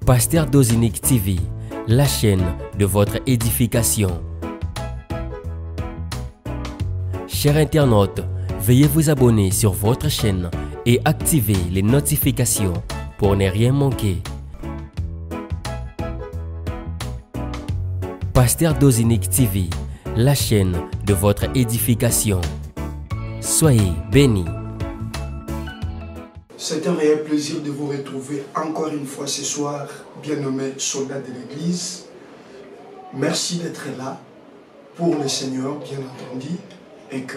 Pasteur Dozinique TV, la chaîne de votre édification. Chers internautes, veuillez vous abonner sur votre chaîne et activer les notifications pour ne rien manquer. Pasteur Dozinique TV, la chaîne de votre édification. Soyez bénis. C'est un réel plaisir de vous retrouver encore une fois ce soir, bien-aimés soldats de l'Église. Merci d'être là pour le Seigneur, bien entendu, et que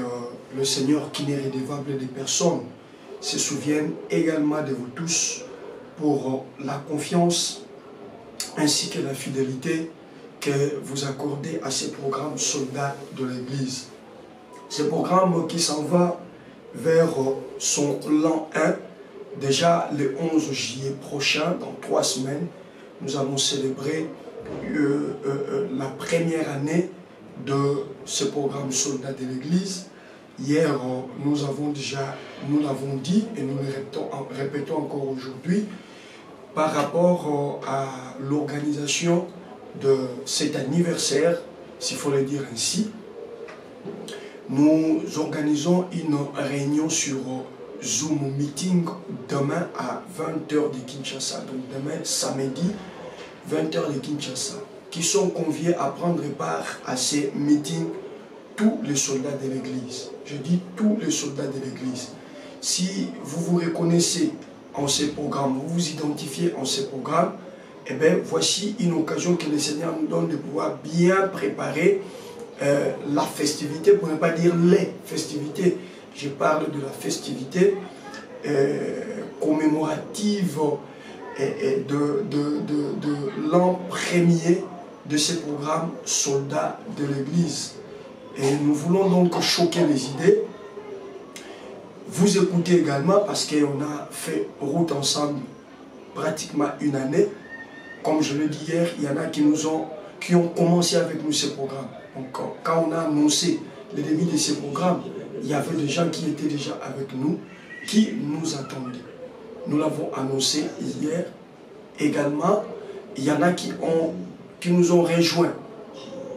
le Seigneur, qui n'est redevable des personnes, se souvienne également de vous tous pour la confiance ainsi que la fidélité que vous accordez à ce programme soldats de l'Église. Ce programme qui s'en va vers son l'an 1. Déjà, le 11 juillet prochain, dans 3 semaines, nous allons célébrer la première année de ce programme Soldats de l'Église. Hier, nous l'avons dit et nous le répétons encore aujourd'hui, par rapport à l'organisation de cet anniversaire, s'il faut le dire ainsi. Nous organisons une réunion sur Zoom Meeting demain à 20h de Kinshasa, donc demain samedi 20h de Kinshasa, qui sont conviés à prendre part à ces meetings tous les soldats de l'Église. Je dis tous les soldats de l'Église. Si vous vous reconnaissez en ces programmes, vous vous identifiez en ces programmes, eh bien voici une occasion que le Seigneur nous donne de pouvoir bien préparer la festivité, pour ne pas dire les festivités. Je parle de la festivité commémorative de l'an premier de ce programme Soldats de l'Église. Et nous voulons donc choquer les idées. Vous écoutez également parce qu'on a fait route ensemble pratiquement une année. Comme je l'ai dit hier, il y en a qui ont commencé avec nous ce programme. Donc, quand on a annoncé le début de ce programme, il y avait des gens qui étaient déjà avec nous, qui nous attendaient. Nous l'avons annoncé hier. Également, il y en a qui nous ont rejoints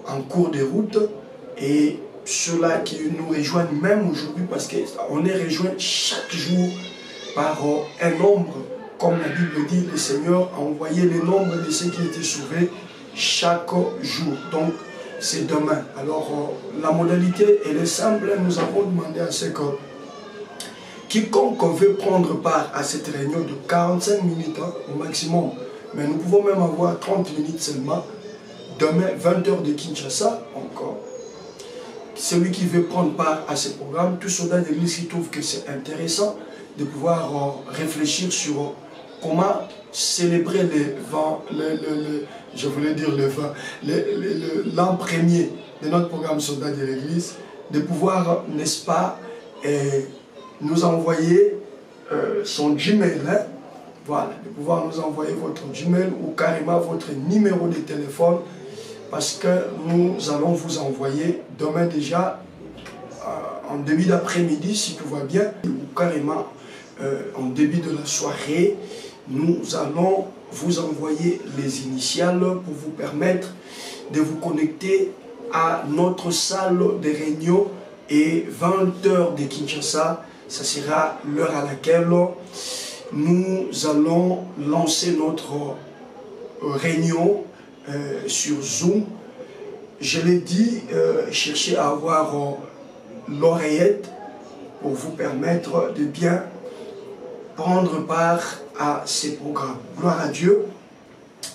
en cours de route, et ceux-là qui nous rejoignent même aujourd'hui, parce qu'on est rejoints chaque jour par un nombre. Comme la Bible dit, le Seigneur a envoyé le nombre de ceux qui étaient sauvés chaque jour. Donc, c'est demain. Alors, la modalité, elle est simple. Nous avons demandé à ce que quiconque veut prendre part à cette réunion de 45 minutes au maximum, mais nous pouvons même avoir 30 minutes seulement, demain 20h de Kinshasa encore. Celui qui veut prendre part à ce programme, tout soldat de l'Église qui trouve que c'est intéressant de pouvoir réfléchir sur comment célébrer l'an premier de notre programme Soldats de l'Église, de pouvoir, n'est-ce pas, nous envoyer son Gmail, hein? Voilà, de pouvoir nous envoyer votre Gmail ou carrément votre numéro de téléphone, parce que nous allons vous envoyer demain déjà, en début d'après-midi, si tout va bien, ou carrément en début de la soirée, nous allons vous envoyer les initiales pour vous permettre de vous connecter à notre salle de réunion, et 20h de Kinshasa, ça sera l'heure à laquelle nous allons lancer notre réunion sur Zoom. Je l'ai dit, cherchez à avoir l'oreillette pour vous permettre de bien prendre part à ces programmes. Gloire à Dieu.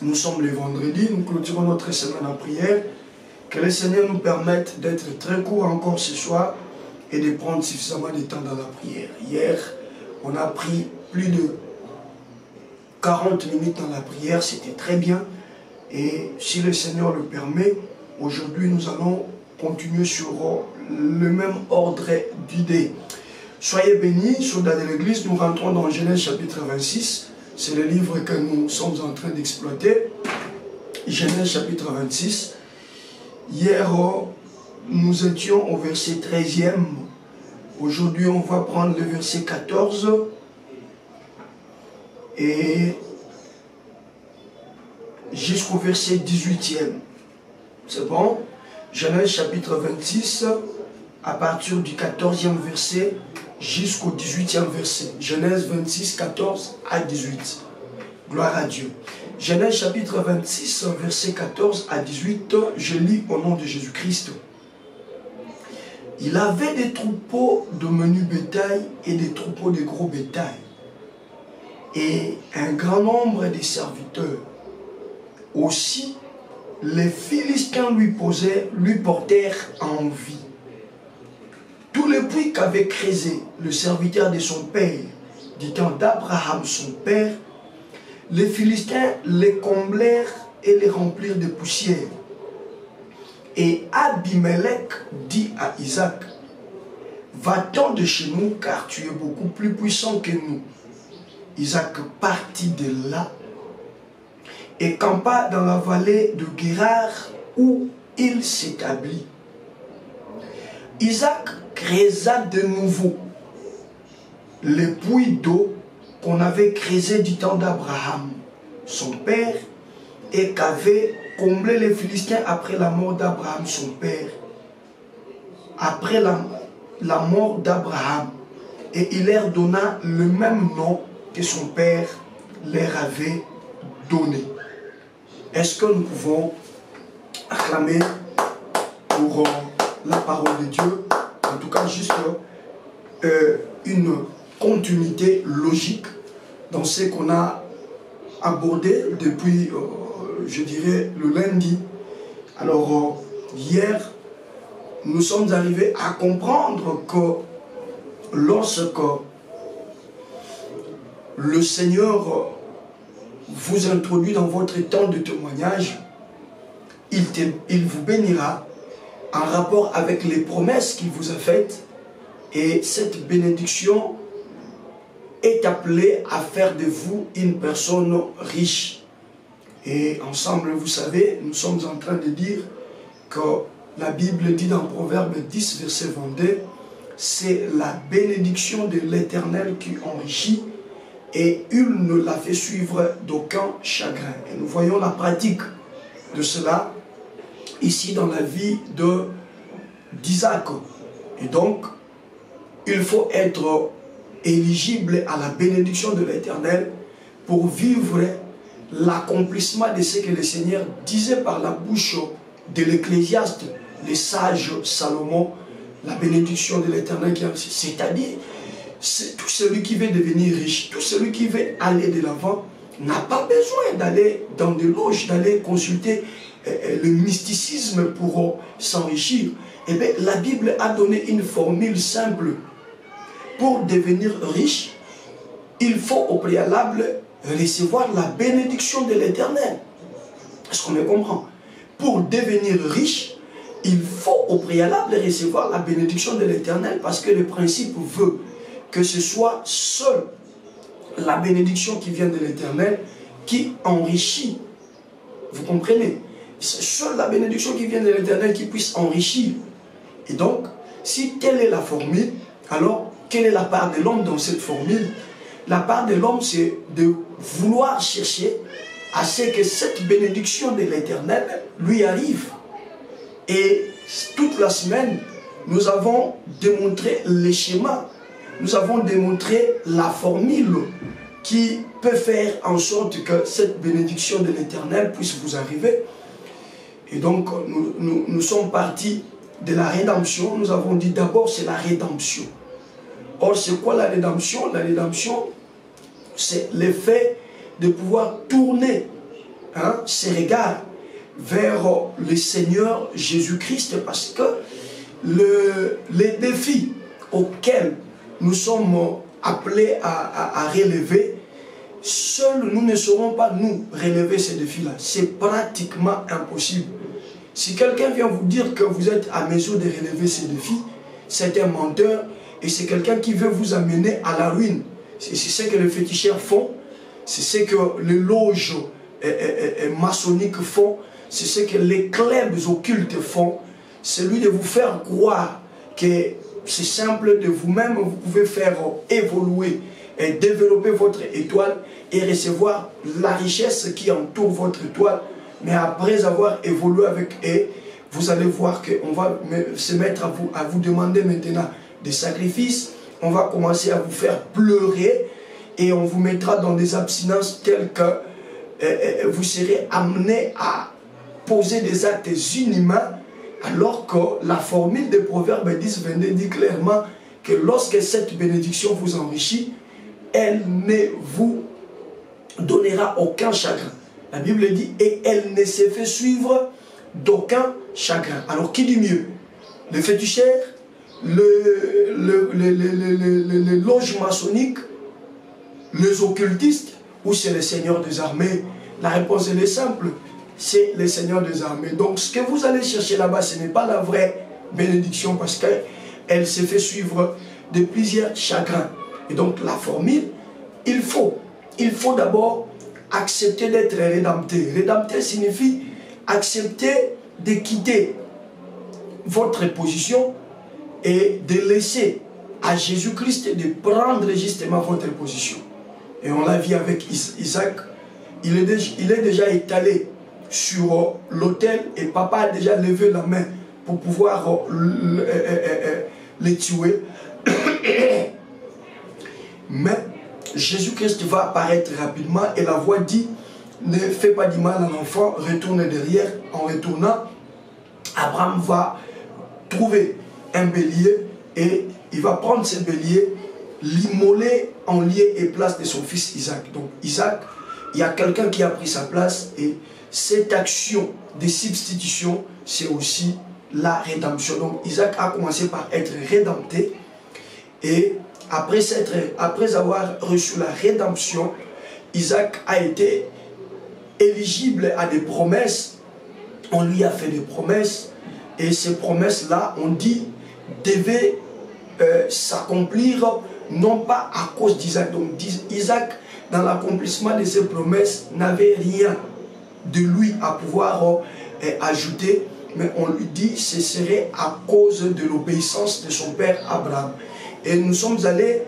Nous sommes le vendredi, nous clôturons notre semaine en prière. Que le Seigneur nous permette d'être très court encore ce soir et de prendre suffisamment de temps dans la prière. Hier, on a pris plus de 40 minutes dans la prière, c'était très bien. Et si le Seigneur le permet, aujourd'hui nous allons continuer sur le même ordre d'idées. Soyez bénis, soldats de l'Église. Nous rentrons dans Genèse chapitre 26. C'est le livre que nous sommes en train d'exploiter. Genèse chapitre 26. Hier, nous étions au verset 13e. Aujourd'hui, on va prendre le verset 14. Et jusqu'au verset 18e. C'est bon? Genèse chapitre 26, à partir du 14e verset jusqu'au 18e verset. Genèse 26, 14 à 18. Gloire à Dieu. Genèse chapitre 26, verset 14 à 18, je lis au nom de Jésus-Christ. Il avait des troupeaux de menu bétail et des troupeaux de gros bétail, et un grand nombre de serviteurs. Aussi, les Philistins lui portèrent envie. Tous les puits qu'avait creusé le serviteur de son père, du temps d'Abraham son père, les Philistins les comblèrent et les remplirent de poussière. Et Abimelech dit à Isaac, va-t'en de chez nous, car tu es beaucoup plus puissant que nous. Isaac partit de là et campa dans la vallée de Guérar où il s'établit. Isaac creusa de nouveau les puits d'eau qu'on avait creusés du temps d'Abraham, son père, et qu'avaient comblé les Philistins après la mort d'Abraham, son père. Après la mort d'Abraham, et il leur donna le même nom que son père leur avait donné. Est-ce que nous pouvons acclamer pour la parole de Dieu? En tout cas, juste une continuité logique dans ce qu'on a abordé depuis, je dirais, le lundi. Alors, hier, nous sommes arrivés à comprendre que lorsque le Seigneur vous introduit dans votre temps de témoignage, il vous bénira en rapport avec les promesses qu'il vous a faites, et cette bénédiction est appelée à faire de vous une personne riche. Et ensemble, vous savez, nous sommes en train de dire que la Bible dit dans Proverbe 10, verset 22, c'est la bénédiction de l'Éternel qui enrichit, et il ne la fait suivre d'aucun chagrin. Et nous voyons la pratique de cela ici dans la vie d'Isaac. Et donc, il faut être éligible à la bénédiction de l'Éternel pour vivre l'accomplissement de ce que le Seigneur disait par la bouche de l'Ecclésiaste, le sage Salomon, la bénédiction de l'Éternel, c'est-à-dire tout celui qui veut devenir riche, tout celui qui veut aller de l'avant, n'a pas besoin d'aller dans des loges, d'aller consulter le mysticisme pour s'enrichir. Eh bien, la Bible a donné une formule simple. Pour devenir riche, il faut au préalable recevoir la bénédiction de l'Éternel. Est-ce qu'on me comprend? Pour devenir riche, il faut au préalable recevoir la bénédiction de l'Éternel, parce que le principe veut que ce soit seule la bénédiction qui vient de l'Éternel qui enrichit. Vous comprenez? C'est seule la bénédiction qui vient de l'Éternel qui puisse enrichir. Et donc, si telle est la formule, alors quelle est la part de l'homme dans cette formule? La part de l'homme, c'est de vouloir chercher à ce que cette bénédiction de l'Éternel lui arrive. Et toute la semaine, nous avons démontré les schémas, nous avons démontré la formule qui peut faire en sorte que cette bénédiction de l'Éternel puisse vous arriver. Et donc, nous sommes partis de la rédemption. Nous avons dit d'abord, c'est la rédemption. Or, c'est quoi la rédemption? La rédemption, c'est le fait de pouvoir tourner ses regards vers le Seigneur Jésus-Christ, parce que les défis auxquels nous sommes appelés à relever, seuls nous ne saurons pas nous relever ces défis-là. C'est pratiquement impossible. Si quelqu'un vient vous dire que vous êtes à mesure de relever ces défis, c'est un menteur, et c'est quelqu'un qui veut vous amener à la ruine. C'est ce que les féticheurs font, c'est ce que les loges maçonniques font, c'est ce que les clubs occultes font. C'est lui de vous faire croire que c'est simple, de vous-même, vous pouvez faire évoluer et développer votre étoile et recevoir la richesse qui entoure votre étoile Mais après avoir évolué avec eux, vous allez voir qu'on va se mettre à vous demander maintenant des sacrifices. On va commencer à vous faire pleurer et on vous mettra dans des abstinences telles que vous serez amenés à poser des actes inhumains, alors que la formule de Proverbes 10:22 dit clairement que lorsque cette bénédiction vous enrichit, elle ne vous donnera aucun chagrin. La Bible dit, et elle ne se fait suivre d'aucun chagrin. Alors qui dit mieux? Le féticheur, les loges maçonniques, les occultistes, ou c'est le Seigneur des armées? La réponse elle est simple, c'est le Seigneur des armées. Donc ce que vous allez chercher là-bas, ce n'est pas la vraie bénédiction, parce qu'elle se fait suivre de plusieurs chagrins. Et donc la formule, il faut d'abord accepter d'être rédempté. Rédempté signifie accepter de quitter votre position et de laisser à Jésus-Christ de prendre justement votre position. Et on l'a vu avec Isaac, il est déjà étalé sur l'autel et papa a déjà levé la main pour pouvoir les tuer. Mais Jésus-Christ va apparaître rapidement et la voix dit, ne fais pas du mal à l'enfant, retourne derrière. En retournant, Abraham va trouver un bélier et il va prendre ce bélier, l'immoler en lieu et place de son fils Isaac. Donc Isaac, il y a quelqu'un qui a pris sa place et cette action de substitution, c'est aussi la rédemption. Donc Isaac a commencé par être rédempté et après avoir reçu la rédemption, Isaac a été éligible à des promesses. On lui a fait des promesses et ces promesses-là, on dit, devaient s'accomplir non pas à cause d'Isaac. Donc Isaac, dans l'accomplissement de ses promesses, n'avait rien de lui à pouvoir ajouter, mais on lui dit ce serait à cause de l'obéissance de son père Abraham. Et nous sommes allés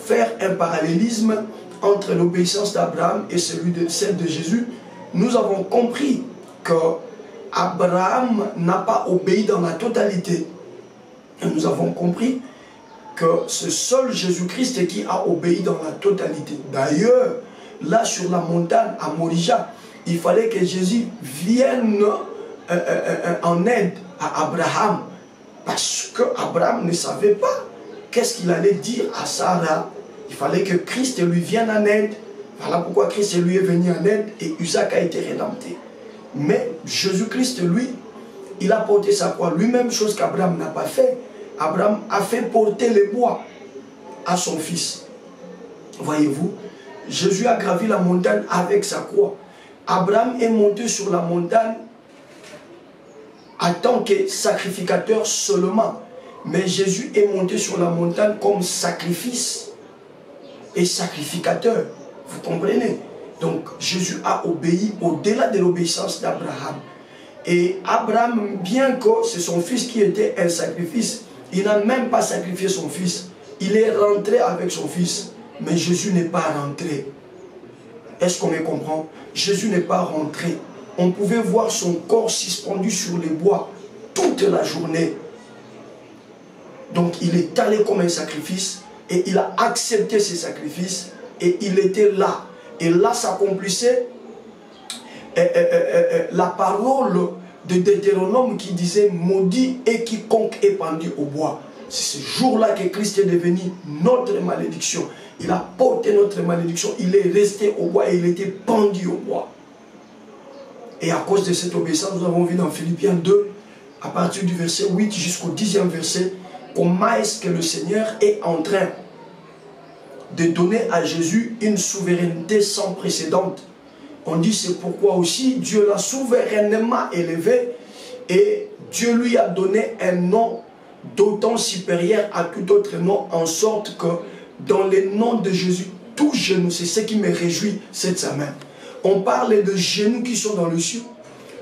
faire un parallélisme entre l'obéissance d'Abraham et celle de Jésus. Nous avons compris que Abraham n'a pas obéi dans la totalité. Et nous avons compris que c'est seul Jésus-Christ qui a obéi dans la totalité. D'ailleurs, là sur la montagne à Morija, il fallait que Jésus vienne en aide à Abraham, parce qu'Abraham ne savait pas qu'est-ce qu'il allait dire à Sarah. Il fallait que Christ lui vienne en aide. Voilà pourquoi Christ lui est venu en aide et Isaac a été rédempté. Mais Jésus-Christ, lui, il a porté sa croix. Lui-même, chose qu'Abraham n'a pas fait. Abraham a fait porter les bois à son fils. Voyez-vous, Jésus a gravi la montagne avec sa croix. Abraham est monté sur la montagne en tant que sacrificateur seulement. Mais Jésus est monté sur la montagne comme sacrifice et sacrificateur. Vous comprenez? Donc Jésus a obéi au-delà de l'obéissance d'Abraham. Et Abraham, bien que c'est son fils qui était un sacrifice, il n'a même pas sacrifié son fils. Il est rentré avec son fils. Mais Jésus n'est pas rentré. Est-ce qu'on me comprend? Jésus n'est pas rentré. On pouvait voir son corps suspendu sur les bois toute la journée. Donc il est allé comme un sacrifice et il a accepté ses sacrifices et il était là. Et là s'accomplissait la parole de Deutéronome qui disait « Maudit est quiconque est pendu au bois ». C'est ce jour-là que Christ est devenu notre malédiction. Il a porté notre malédiction, il est resté au bois et il était pendu au bois. Et à cause de cette obéissance, nous avons vu dans Philippiens 2, à partir du verset 8 jusqu'au 10e verset, comment est-ce que le Seigneur est en train de donner à Jésus une souveraineté sans précédent. On dit c'est pourquoi aussi Dieu l'a souverainement élevé et Dieu lui a donné un nom d'autant supérieur à tout autre nom, en sorte que dans le nom de Jésus, tout genou, c'est ce qui me réjouit cette semaine. On parle de genoux qui sont dans le ciel,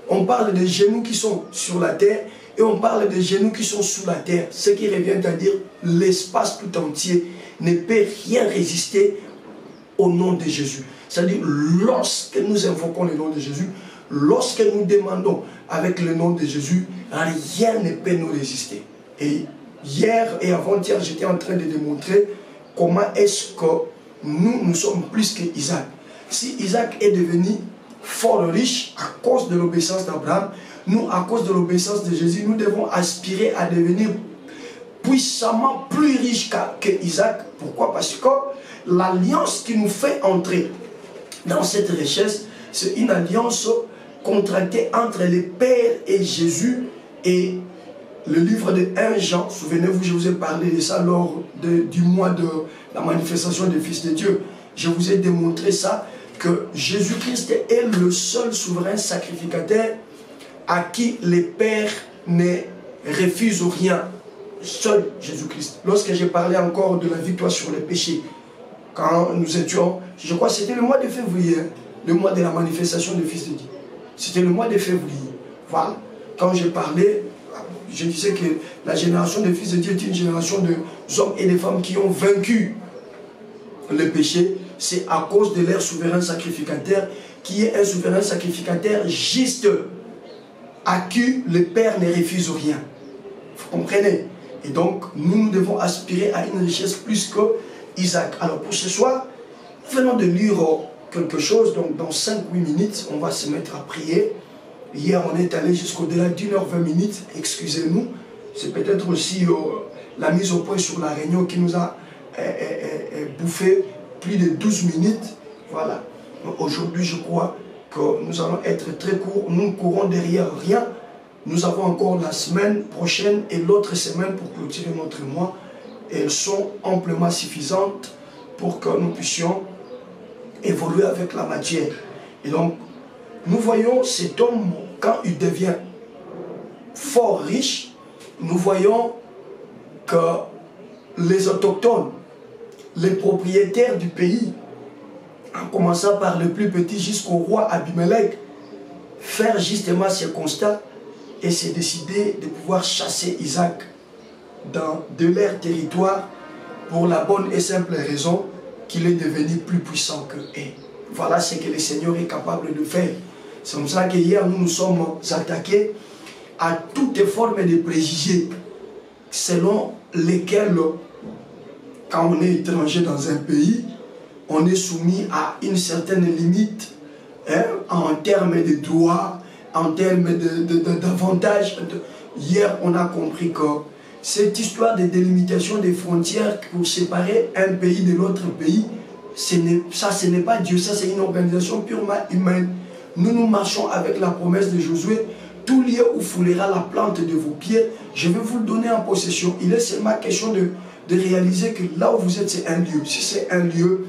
on parle de genoux qui sont sur la terre et on parle de genoux qui sont sous la terre. Ce qui revient à dire l'espace tout entier ne peut rien résister au nom de Jésus. C'est-à-dire, lorsque nous invoquons le nom de Jésus, lorsque nous demandons avec le nom de Jésus, rien ne peut nous résister. Et hier et avant-hier, j'étais en train de démontrer comment est-ce que nous sommes plus qu'Isaac. Si Isaac est devenu fort riche à cause de l'obéissance d'Abraham, nous, à cause de l'obéissance de Jésus, nous devons aspirer à devenir puissamment plus riches qu'Isaac. Pourquoi? Parce que l'alliance qui nous fait entrer dans cette richesse, c'est une alliance contractée entre le Père et Jésus. Et le livre de 1 Jean, souvenez-vous, je vous ai parlé de ça lors du mois de la manifestation des fils de Dieu. Je vous ai démontré ça, que Jésus-Christ est le seul souverain sacrificateur à qui le Père ne refuse rien. Seul Jésus-Christ. Lorsque j'ai parlé encore de la victoire sur les péchés, quand nous étions, je crois que c'était le mois de février, le mois de la manifestation des fils de Dieu. C'était le mois de février. Voilà. Quand j'ai parlé, je disais que la génération des fils de Dieu est une génération d'hommes et de femmes qui ont vaincu le péché. C'est à cause de leur souverain sacrificateur, qui est un souverain sacrificateur juste, à qui le Père ne refuse rien. Vous comprenez? Et donc, nous devons aspirer à une richesse plus que Isaac. Alors, pour ce soir, nous venons de lire quelque chose. Donc, dans 5-8 minutes, on va se mettre à prier. Hier, on est allé jusqu'au-delà d'1h20. Excusez-nous. C'est peut-être aussi la mise au point sur la réunion qui nous a bouffé plus de 12 minutes. Voilà. Aujourd'hui, je crois que nous allons être très courts. Nous ne courons derrière rien. Nous avons encore la semaine prochaine et l'autre semaine pour clôturer notre mois. Et elles sont amplement suffisantes pour que nous puissions évoluer avec la matière. Et donc, nous voyons cet homme, quand il devient fort riche, nous voyons que les autochtones, les propriétaires du pays, en commençant par le plus petit jusqu'au roi Abimelech, faire justement ces constats et s'est décidé de pouvoir chasser Isaac de leur territoire pour la bonne et simple raison qu'il est devenu plus puissant qu'eux. Voilà ce que le Seigneur est capable de faire. C'est comme ça qu'hier nous nous sommes attaqués à toutes formes de préjugés selon lesquels, quand on est étranger dans un pays, on est soumis à une certaine limite en termes de droits, en termes d'avantages. Hier, on a compris que cette histoire de délimitation des frontières pour séparer un pays de l'autre pays, ce n'est pas Dieu, ça c'est une organisation purement humaine. Nous marchons avec la promesse de Josué. Tout lieu où foulera la plante de vos pieds, je vais vous le donner en possession. Il est seulement question de réaliser que là où vous êtes, c'est un lieu. Si c'est un lieu,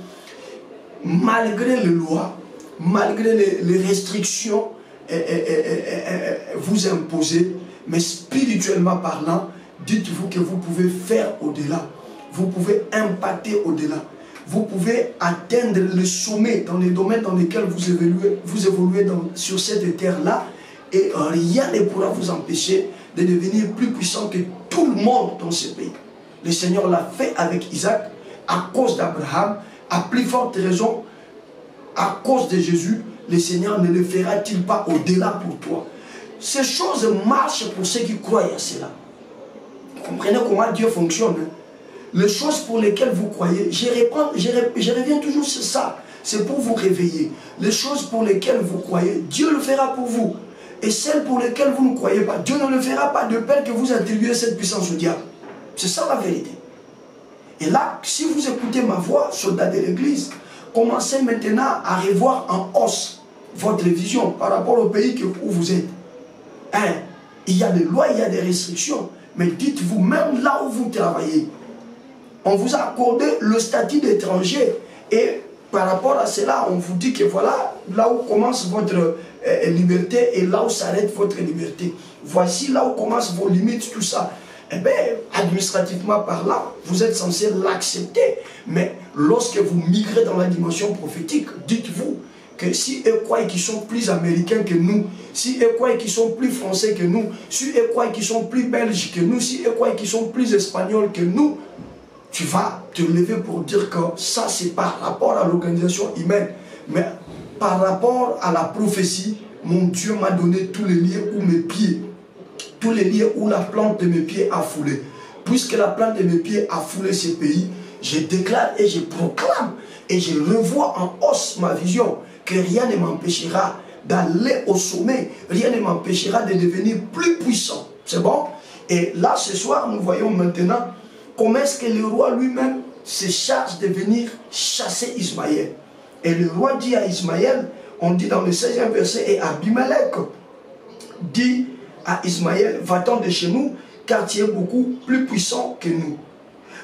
malgré les lois, malgré les restrictions vous imposez, mais spirituellement parlant, dites-vous que vous pouvez faire au-delà. Vous pouvez impacter au-delà. Vous pouvez atteindre le sommet dans les domaines dans lesquels vous évoluez sur cette terre-là, et rien ne pourra vous empêcher de devenir plus puissant que tout le monde dans ce pays. Le Seigneur l'a fait avec Isaac, à cause d'Abraham, à plus forte raison, à cause de Jésus. Le Seigneur ne le fera-t-il pas au-delà pour toi? Ces choses marchent pour ceux qui croient à cela. Vous comprenez comment Dieu fonctionne, hein? Les choses pour lesquelles vous croyez, je reviens toujours sur ça, c'est pour vous réveiller. Les choses pour lesquelles vous croyez, Dieu le fera pour vous. Et celles pour lesquelles vous ne croyez pas, Dieu ne le fera pas de peur que vous attribuez cette puissance au diable. C'est ça la vérité. Et là, si vous écoutez ma voix, soldats de l'église, commencez maintenant à revoir en hausse votre vision par rapport au pays où vous êtes. Hein? Il y a des lois, il y a des restrictions, mais dites-vous, même là où vous travaillez, on vous a accordé le statut d'étranger, et par rapport à cela, on vous dit que voilà, là où commence votre liberté et là où s'arrête votre liberté. Voici là où commencent vos limites, tout ça. Eh bien, administrativement parlant, vous êtes censé l'accepter. Mais lorsque vous migrez dans la dimension prophétique, dites-vous que si eux croient qu'ils sont plus américains que nous, si eux croient qu'ils sont plus français que nous, si eux croient qu'ils sont plus belges que nous, si eux croient qu'ils sont plus espagnols que nous, tu vas te lever pour dire que ça, c'est par rapport à l'organisation humaine. Mais par rapport à la prophétie, mon Dieu m'a donné tous les lieux où mes pieds, tous les lieux où la plante de mes pieds a foulé. Puisque la plante de mes pieds a foulé ce pays, je déclare et je proclame et je revois en hausse ma vision que rien ne m'empêchera d'aller au sommet, rien ne m'empêchera de devenir plus puissant. C'est bon? Et là, ce soir, nous voyons maintenant comment est-ce que le roi lui-même se charge de venir chasser Ismaël. Et le roi dit à Ismaël, on dit dans le 16e verset, et Abimelech dit à Ismaël, va-t'en de chez nous, car tu es beaucoup plus puissant que nous.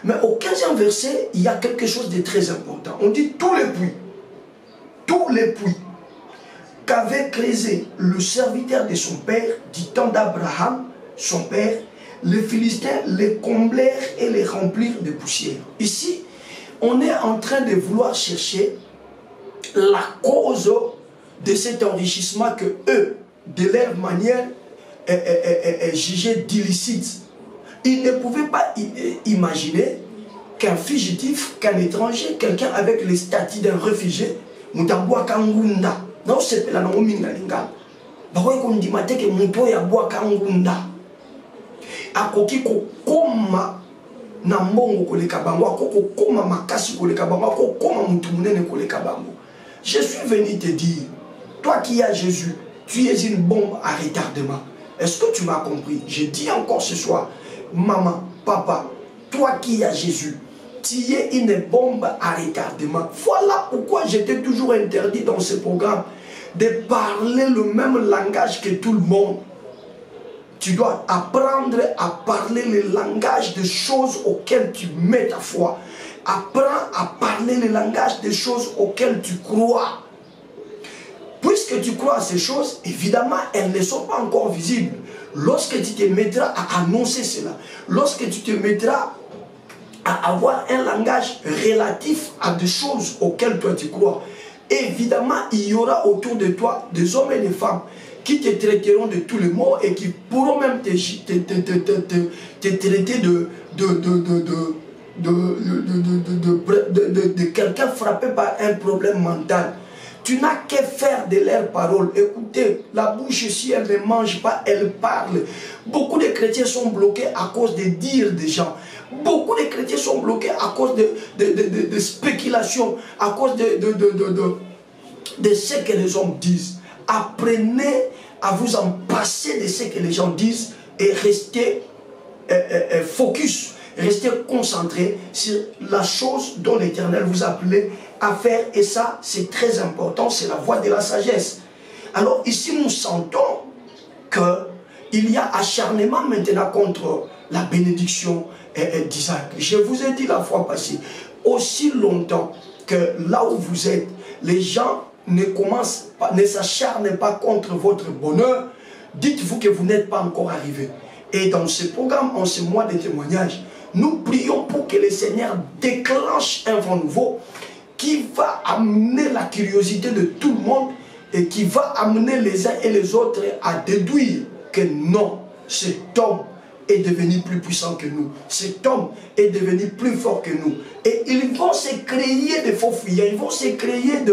Mais au 15e verset, il y a quelque chose de très important. On dit tous les puits qu'avait creusé le serviteur de son père, du temps d'Abraham, son père, les Philistins les comblèrent et les remplirent de poussière. Ici, on est en train de vouloir chercher la cause de cet enrichissement que eux, de leur manière, jugeaient d'illicite. Ils ne pouvaient pas imaginer qu'un fugitif, qu'un étranger, quelqu'un avec le statut d'un réfugié, Mutambua Kangunda, non c'est pas la non mingalinga. Bakoy ko ndimate ke muto ya bwa Kangunda. Akoki ko koma na mbongo koleka bango, akoko koma makasi koleka bango, akoko koma mutu munene koleka bango. Je suis venu te dire, toi qui as Jésus, tu es une bombe à retardement. Est-ce que tu m'as compris? Je dis encore ce soir, maman, papa, toi qui as Jésus, tu es une bombe à retardement. Voilà pourquoi j'étais toujours interdit dans ce programme de parler le même langage que tout le monde. Tu dois apprendre à parler le langage des choses auxquelles tu mets ta foi. Apprends à parler le langage des choses auxquelles tu crois. Puisque tu crois à ces choses, évidemment, elles ne sont pas encore visibles. Lorsque tu te mettras à annoncer cela, lorsque tu te mettras à avoir un langage relatif à des choses auxquelles toi tu crois, évidemment, il y aura autour de toi des hommes et des femmes qui te traiteront de tous les mots et qui pourront même te traiter de quelqu'un frappé par un problème mental. Tu n'as qu'à faire de leurs paroles. Écoutez, la bouche, si elle ne mange pas, elle parle. Beaucoup de chrétiens sont bloqués à cause des dires des gens. Beaucoup de chrétiens sont bloqués à cause de spéculations, à cause de ce que les hommes disent. Apprenez à vous en passer de ce que les gens disent et restez focus, restez concentré sur la chose dont l'Éternel vous appelait à faire. Et ça, c'est très important, c'est la voie de la sagesse. Alors ici, nous sentons qu'il y a acharnement maintenant contre la bénédiction d'Isaac. Je vous ai dit la fois passée, aussi longtemps que là où vous êtes, les gens ne s'acharnent pas contre votre bonheur, dites-vous que vous n'êtes pas encore arrivé. Et dans ce programme, en ce mois de témoignage, nous prions pour que le Seigneur déclenche un vent nouveau qui va amener la curiosité de tout le monde et qui va amener les uns et les autres à déduire que non, cet homme est devenu plus puissant que nous. Cet homme est devenu plus fort que nous. Et ils vont se créer des faux fuyants, ils vont se créer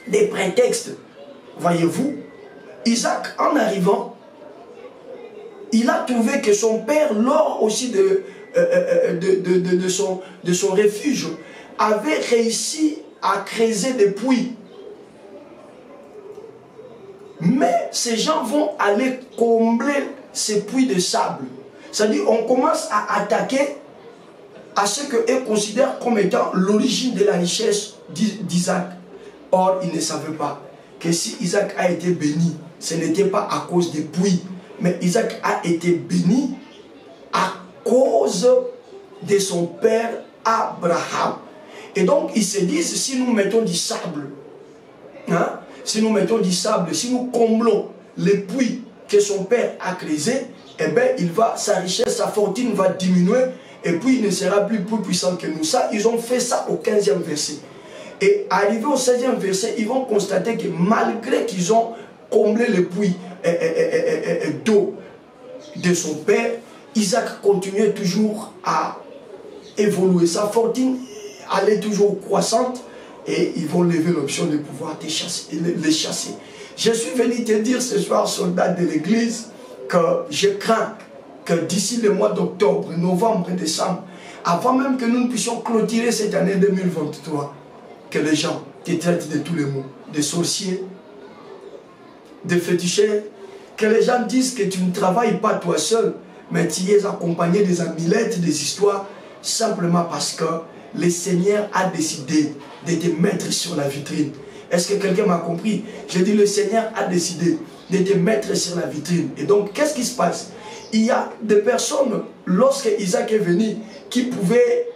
des prétextes. Voyez-vous, Isaac, en arrivant, il a trouvé que son père, lors aussi de son refuge, avait réussi à creuser des puits. Mais ces gens vont aller combler ces puits de sable. C'est-à-dire on commence à attaquer à ce qu'eux considèrent comme étant l'origine de la richesse d'Isaac. Or, ils ne savaient pas que si Isaac a été béni, ce n'était pas à cause des puits, mais Isaac a été béni à cause de son père Abraham. Et donc, ils se disent, si nous mettons du sable, hein, si nous mettons du sable, si nous comblons les puits que son père a creusés, eh bien, sa richesse, sa fortune va diminuer, et puis il ne sera plus puissant que nous. Ça, ils ont fait ça au 15e verset. Et arrivé au 16e verset, ils vont constater que malgré qu'ils ont comblé les puits d'eau de son père, Isaac continuait toujours à évoluer. Sa fortune allait toujours croissante et ils vont lever l'option de pouvoir les chasser. Je suis venu te dire ce soir, soldat de l'église, que je crains que d'ici le mois d'octobre, novembre et décembre, avant même que nous ne puissions clôturer cette année 2023, que les gens te traitent de tous les mots, des sorciers, des féticheurs, que les gens disent que tu ne travailles pas toi seul, mais tu es accompagné des amulettes, des histoires, simplement parce que le Seigneur a décidé de te mettre sur la vitrine. Est-ce que quelqu'un m'a compris? J'ai dit, le Seigneur a décidé de te mettre sur la vitrine. Et donc, qu'est-ce qui se passe? Il y a des personnes, lorsque Isaac est venu, qui pouvaient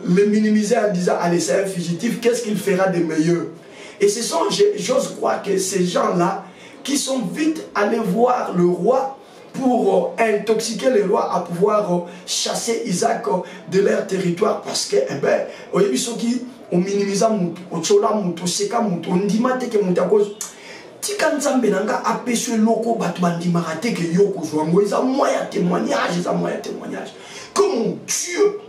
le minimiser en disant, allez, c'est un fugitif, qu'est-ce qu'il fera de meilleur? Et ce sont, j'ose croire que ces gens-là, qui sont vite allés voir le roi pour intoxiquer le roi à pouvoir chasser Isaac de leur territoire, parce que, eh bien, ils sont qui on minimisa mutu, on tchola mutu, seka mutu, on dit mate que mutu à cause. Tika nzambe nanga apeswe loko batu bandimara te que yoko zwango, ils ont moyen témoignage, ils ont moyen témoignage. Que mon Dieu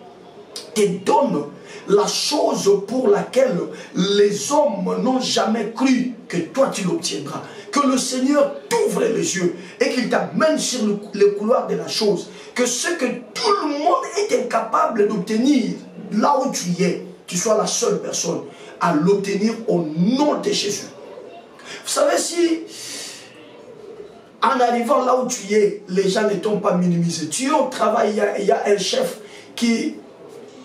te donne la chose pour laquelle les hommes n'ont jamais cru que toi tu l'obtiendras. Que le Seigneur t'ouvre les yeux et qu'il t'amène sur le couloir de la chose. Que ce que tout le monde est incapable d'obtenir, là où tu es, tu sois la seule personne à l'obtenir au nom de Jésus. Vous savez, si en arrivant là où tu es, les gens ne t'ont pas minimisé. Tu es au travail, il y a un chef qui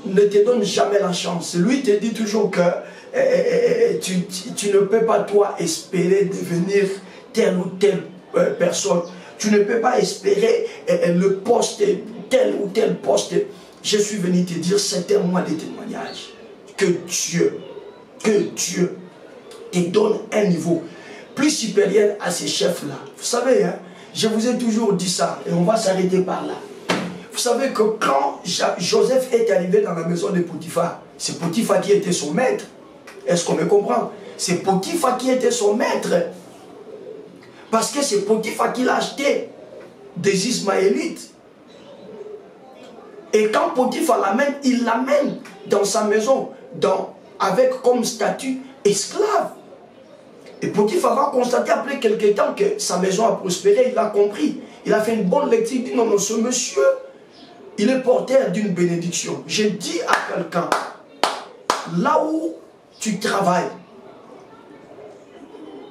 ne te donne jamais la chance. Lui te dit toujours que tu ne peux pas toi espérer devenir telle ou telle personne. Tu ne peux pas espérer le poste, tel ou tel poste. Je suis venu te dire, c'est un mois de témoignage. Que Dieu te donne un niveau plus supérieur à ces chefs-là. Vous savez, hein, je vous ai toujours dit ça, et on va s'arrêter par là. Vous savez que quand Joseph est arrivé dans la maison de Potiphar, c'est Potiphar qui était son maître. Est-ce qu'on me comprend? C'est Potiphar qui était son maître. Parce que c'est Potiphar qui l'a acheté des Ismaélites. Et quand Potiphar l'amène, il l'amène dans sa maison, avec comme statut esclave. Et Potiphar va constater après quelques temps que sa maison a prospéré, il a compris. Il a fait une bonne lecture, il dit non, non, ce monsieur, il est porteur d'une bénédiction. Je dis à quelqu'un, là où tu travailles,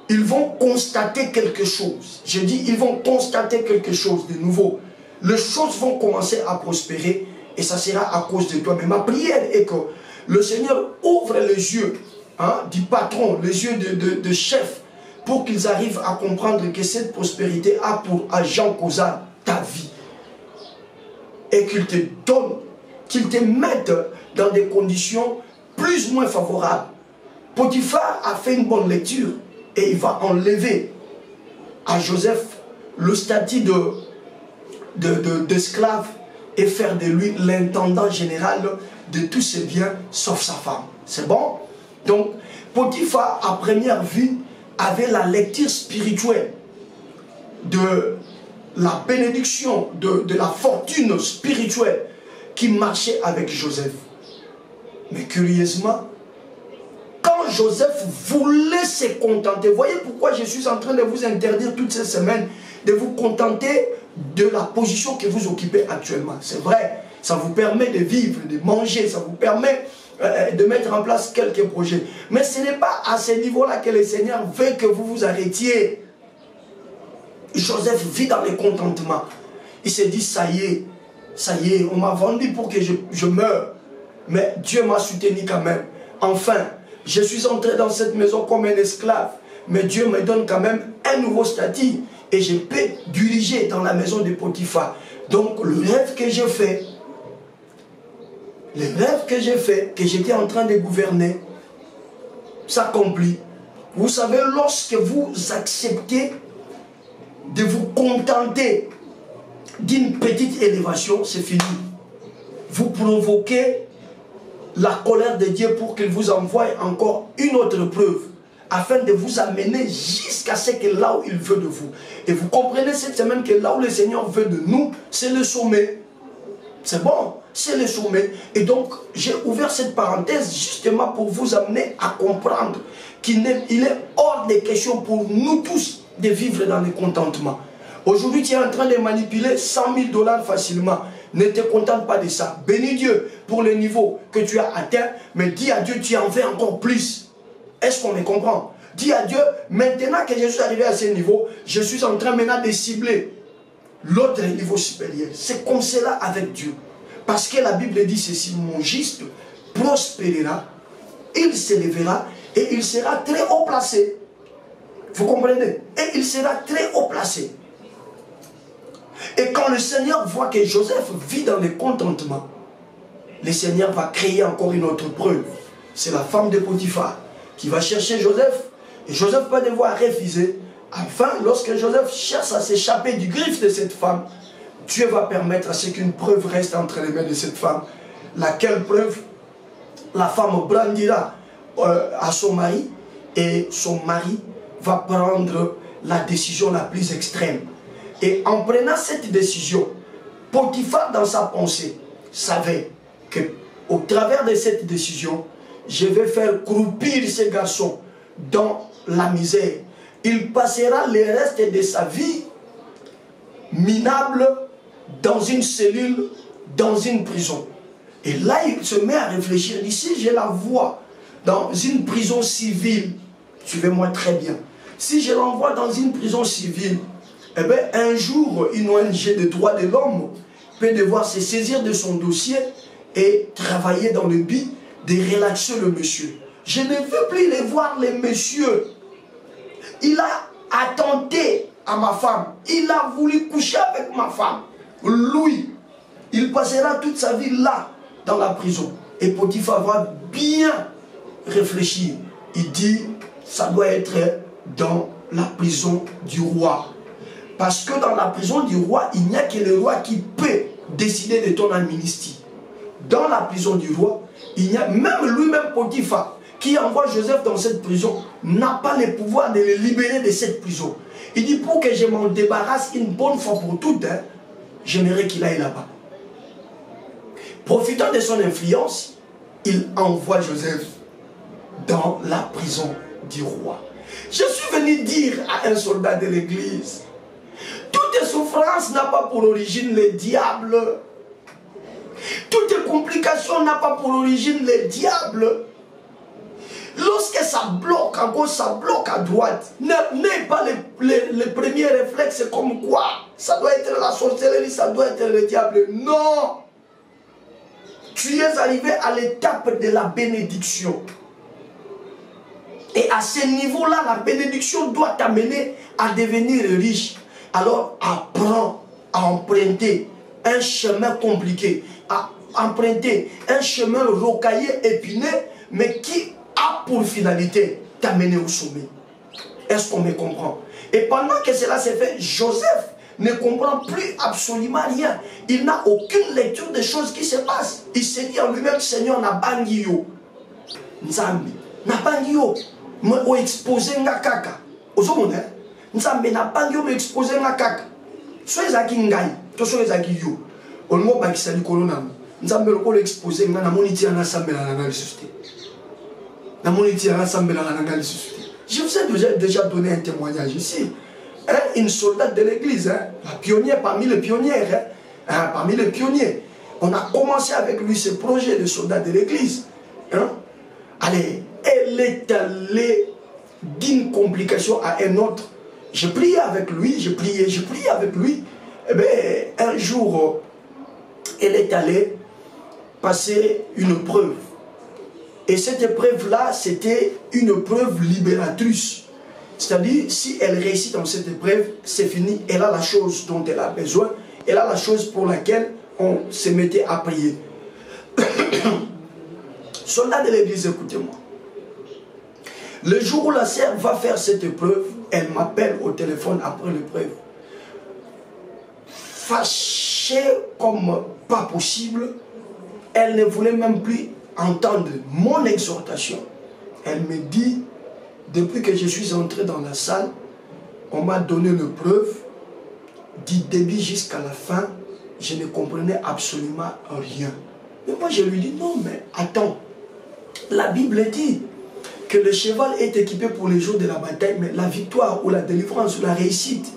ils vont constater quelque chose. Je dis, ils vont constater quelque chose de nouveau. Les choses vont commencer à prospérer et ça sera à cause de toi. Mais ma prière est que le Seigneur ouvre les yeux du patron, les yeux de chef, pour qu'ils arrivent à comprendre que cette prospérité a pour agent causal ta vie. Et qu'il te donne, qu'il te mette dans des conditions plus ou moins favorables. Potiphar a fait une bonne lecture et il va enlever à Joseph le statut d'esclave et faire de lui l'intendant général de tous ses biens sauf sa femme. C'est bon? Donc, Potiphar, à première vue, avait la lecture spirituelle de la bénédiction, de la fortune spirituelle qui marchait avec Joseph. Mais curieusement, quand Joseph voulait se contenter, voyez pourquoi je suis en train de vous interdire toutes ces semaines de vous contenter de la position que vous occupez actuellement. C'est vrai, ça vous permet de vivre, de manger, ça vous permet de mettre en place quelques projets. Mais ce n'est pas à ce niveau-là que le Seigneur veut que vous vous arrêtiez. Joseph vit dans le contentement. Il s'est dit, ça y est, on m'a vendu pour que je meure. Mais Dieu m'a soutenu quand même. Enfin, je suis entré dans cette maison comme un esclave. Mais Dieu me donne quand même un nouveau statut. Et je peux diriger dans la maison de Potiphar. Donc le rêve que j'ai fait, que j'étais en train de gouverner, s'accomplit. Vous savez, lorsque vous acceptez de vous contenter d'une petite élévation, c'est fini. Vous provoquez la colère de Dieu pour qu'il vous envoie encore une autre preuve, afin de vous amener jusqu'à ce que là où il veut de vous. Et vous comprenez cette semaine que là où le Seigneur veut de nous, c'est le sommet. C'est bon. c'est le sommet. Et donc, j'ai ouvert cette parenthèse justement pour vous amener à comprendre qu'il est hors des questions pour nous tous de vivre dans le contentement. Aujourd'hui, tu es en train de manipuler 100 000 $ facilement. Ne te contente pas de ça. Bénis Dieu pour le niveau que tu as atteint, mais dis à Dieu, tu en veux encore plus. Est-ce qu'on me comprend? Dis à Dieu, maintenant que je suis arrivé à ce niveau, je suis en train maintenant de cibler l'autre niveau supérieur. C'est comme cela avec Dieu. Parce que la Bible dit ceci, mon juste prospérera, il s'élèvera et il sera très haut placé. Vous comprenez? Et il sera très haut placé. Et quand le Seigneur voit que Joseph vit dans le contentement, le Seigneur va créer encore une autre preuve. C'est la femme de Potiphar qui va chercher Joseph. Et Joseph va devoir refuser. Enfin, lorsque Joseph cherche à s'échapper du griffe de cette femme, Dieu va permettre à ce qu'une preuve reste entre les mains de cette femme. Laquelle preuve, la femme brandira à son mari. Et son mari va prendre la décision la plus extrême. Et en prenant cette décision, Potiphar dans sa pensée savait qu'au travers de cette décision, je vais faire croupir ce garçon dans la misère. Il passera le reste de sa vie minable dans une cellule, dans une prison. Et là, il se met à réfléchir. Il dit, si je la vois dans une prison civile, suivez-moi très bien, si je l'envoie dans une prison civile, eh bien, un jour, une ONG de droits de l'homme peut devoir se saisir de son dossier et travailler dans le but de relaxer le monsieur. Je ne veux plus les voir, les messieurs. Il a attenté à ma femme. Il a voulu coucher avec ma femme. Lui, il passera toute sa vie là, dans la prison. Et Potiphar va bien réfléchir. Il dit, ça doit être dans la prison du roi. Parce que dans la prison du roi, il n'y a que le roi qui peut décider de ton amnistie. Dans la prison du roi, il y a même lui-même Potiphar qui envoie Joseph dans cette prison, n'a pas le pouvoir de le libérer de cette prison. Il dit, pour que je m'en débarrasse une bonne fois pour toutes, hein, j'aimerais qu'il aille là-bas. Profitant de son influence, il envoie Joseph dans la prison du roi. Je suis venu dire à un soldat de l'église, toute souffrance n'a pas pour origine le diable. Toute complication n'a pas pour origine le diable. Lorsque ça bloque à gauche, ça bloque à droite, n'est pas le premier réflexe comme quoi ça doit être la sorcellerie, ça doit être le diable. Non! Tu es arrivé à l'étape de la bénédiction. Et à ce niveau-là, la bénédiction doit t'amener à devenir riche. Alors apprends à emprunter un chemin compliqué, à emprunter un chemin rocaillé, épineux, mais qui a pour finalité t'amener au sommet. Est-ce qu'on me comprend? Et pendant que cela s'est fait, Joseph ne comprend plus absolument rien. Il n'a aucune lecture des choses qui se passent. Il se dit en lui-même, Seigneur, n'a pas yo. Nzambi, n'a pas yo. Mo exposé nga kaka. Ozomone, Nzambi n'a pas yo, me exposé nga kaka. Soyez zaki ngai, to soyez zaki yo. On mo bakisa likolo na. Nzambi lokolo exposé nga na moniti ana sambela na ngali société. Na moniti ana sambela na ngali société. Je vous ai déjà donné un témoignage ici. Hein, une soldate de l'église, hein, la pionnière parmi les pionnières, hein, parmi les pionniers. On a commencé avec lui ce projet de soldat de l'église. Hein. Allez, elle est allée d'une complication à une autre. J'ai prié avec lui, j'ai prié avec lui. Et bien, un jour, elle est allée passer une preuve. Et cette épreuve-là, c'était une preuve libératrice. C'est-à-dire, si elle réussit dans cette épreuve, c'est fini. Elle a la chose dont elle a besoin. Elle a la chose pour laquelle on se mettait à prier. Soldats de l'église, écoutez-moi. Le jour où la sœur va faire cette épreuve, elle m'appelle au téléphone après l'épreuve. Fâchée comme pas possible, elle ne voulait même plus entendre mon exhortation. Elle me dit, depuis que je suis entré dans la salle, on m'a donné une preuve, du début jusqu'à la fin, je ne comprenais absolument rien. Mais moi, je lui dis, non, mais attends. La Bible dit que le cheval est équipé pour les jours de la bataille, mais la victoire ou la délivrance ou la réussite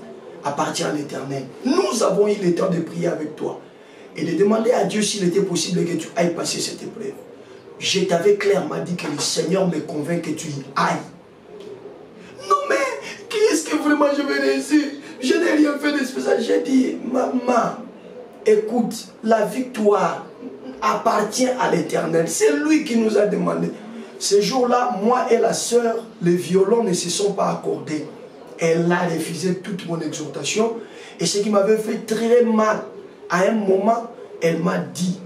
appartient à l'Éternel. Nous avons eu le temps de prier avec toi et de demander à Dieu s'il était possible que tu ailles passer cette épreuve. Je t'avais clairement dit que le Seigneur me convainc que tu y ailles. Non mais, qu'est-ce que vraiment je vais réussir? Je n'ai rien fait de spécial. J'ai dit, maman, écoute, la victoire appartient à l'Éternel. C'est lui qui nous a demandé. Ce jour-là, moi et la sœur, les violons ne se sont pas accordés. Elle a refusé toute mon exhortation. Et ce qui m'avait fait très mal, à un moment, elle m'a dit,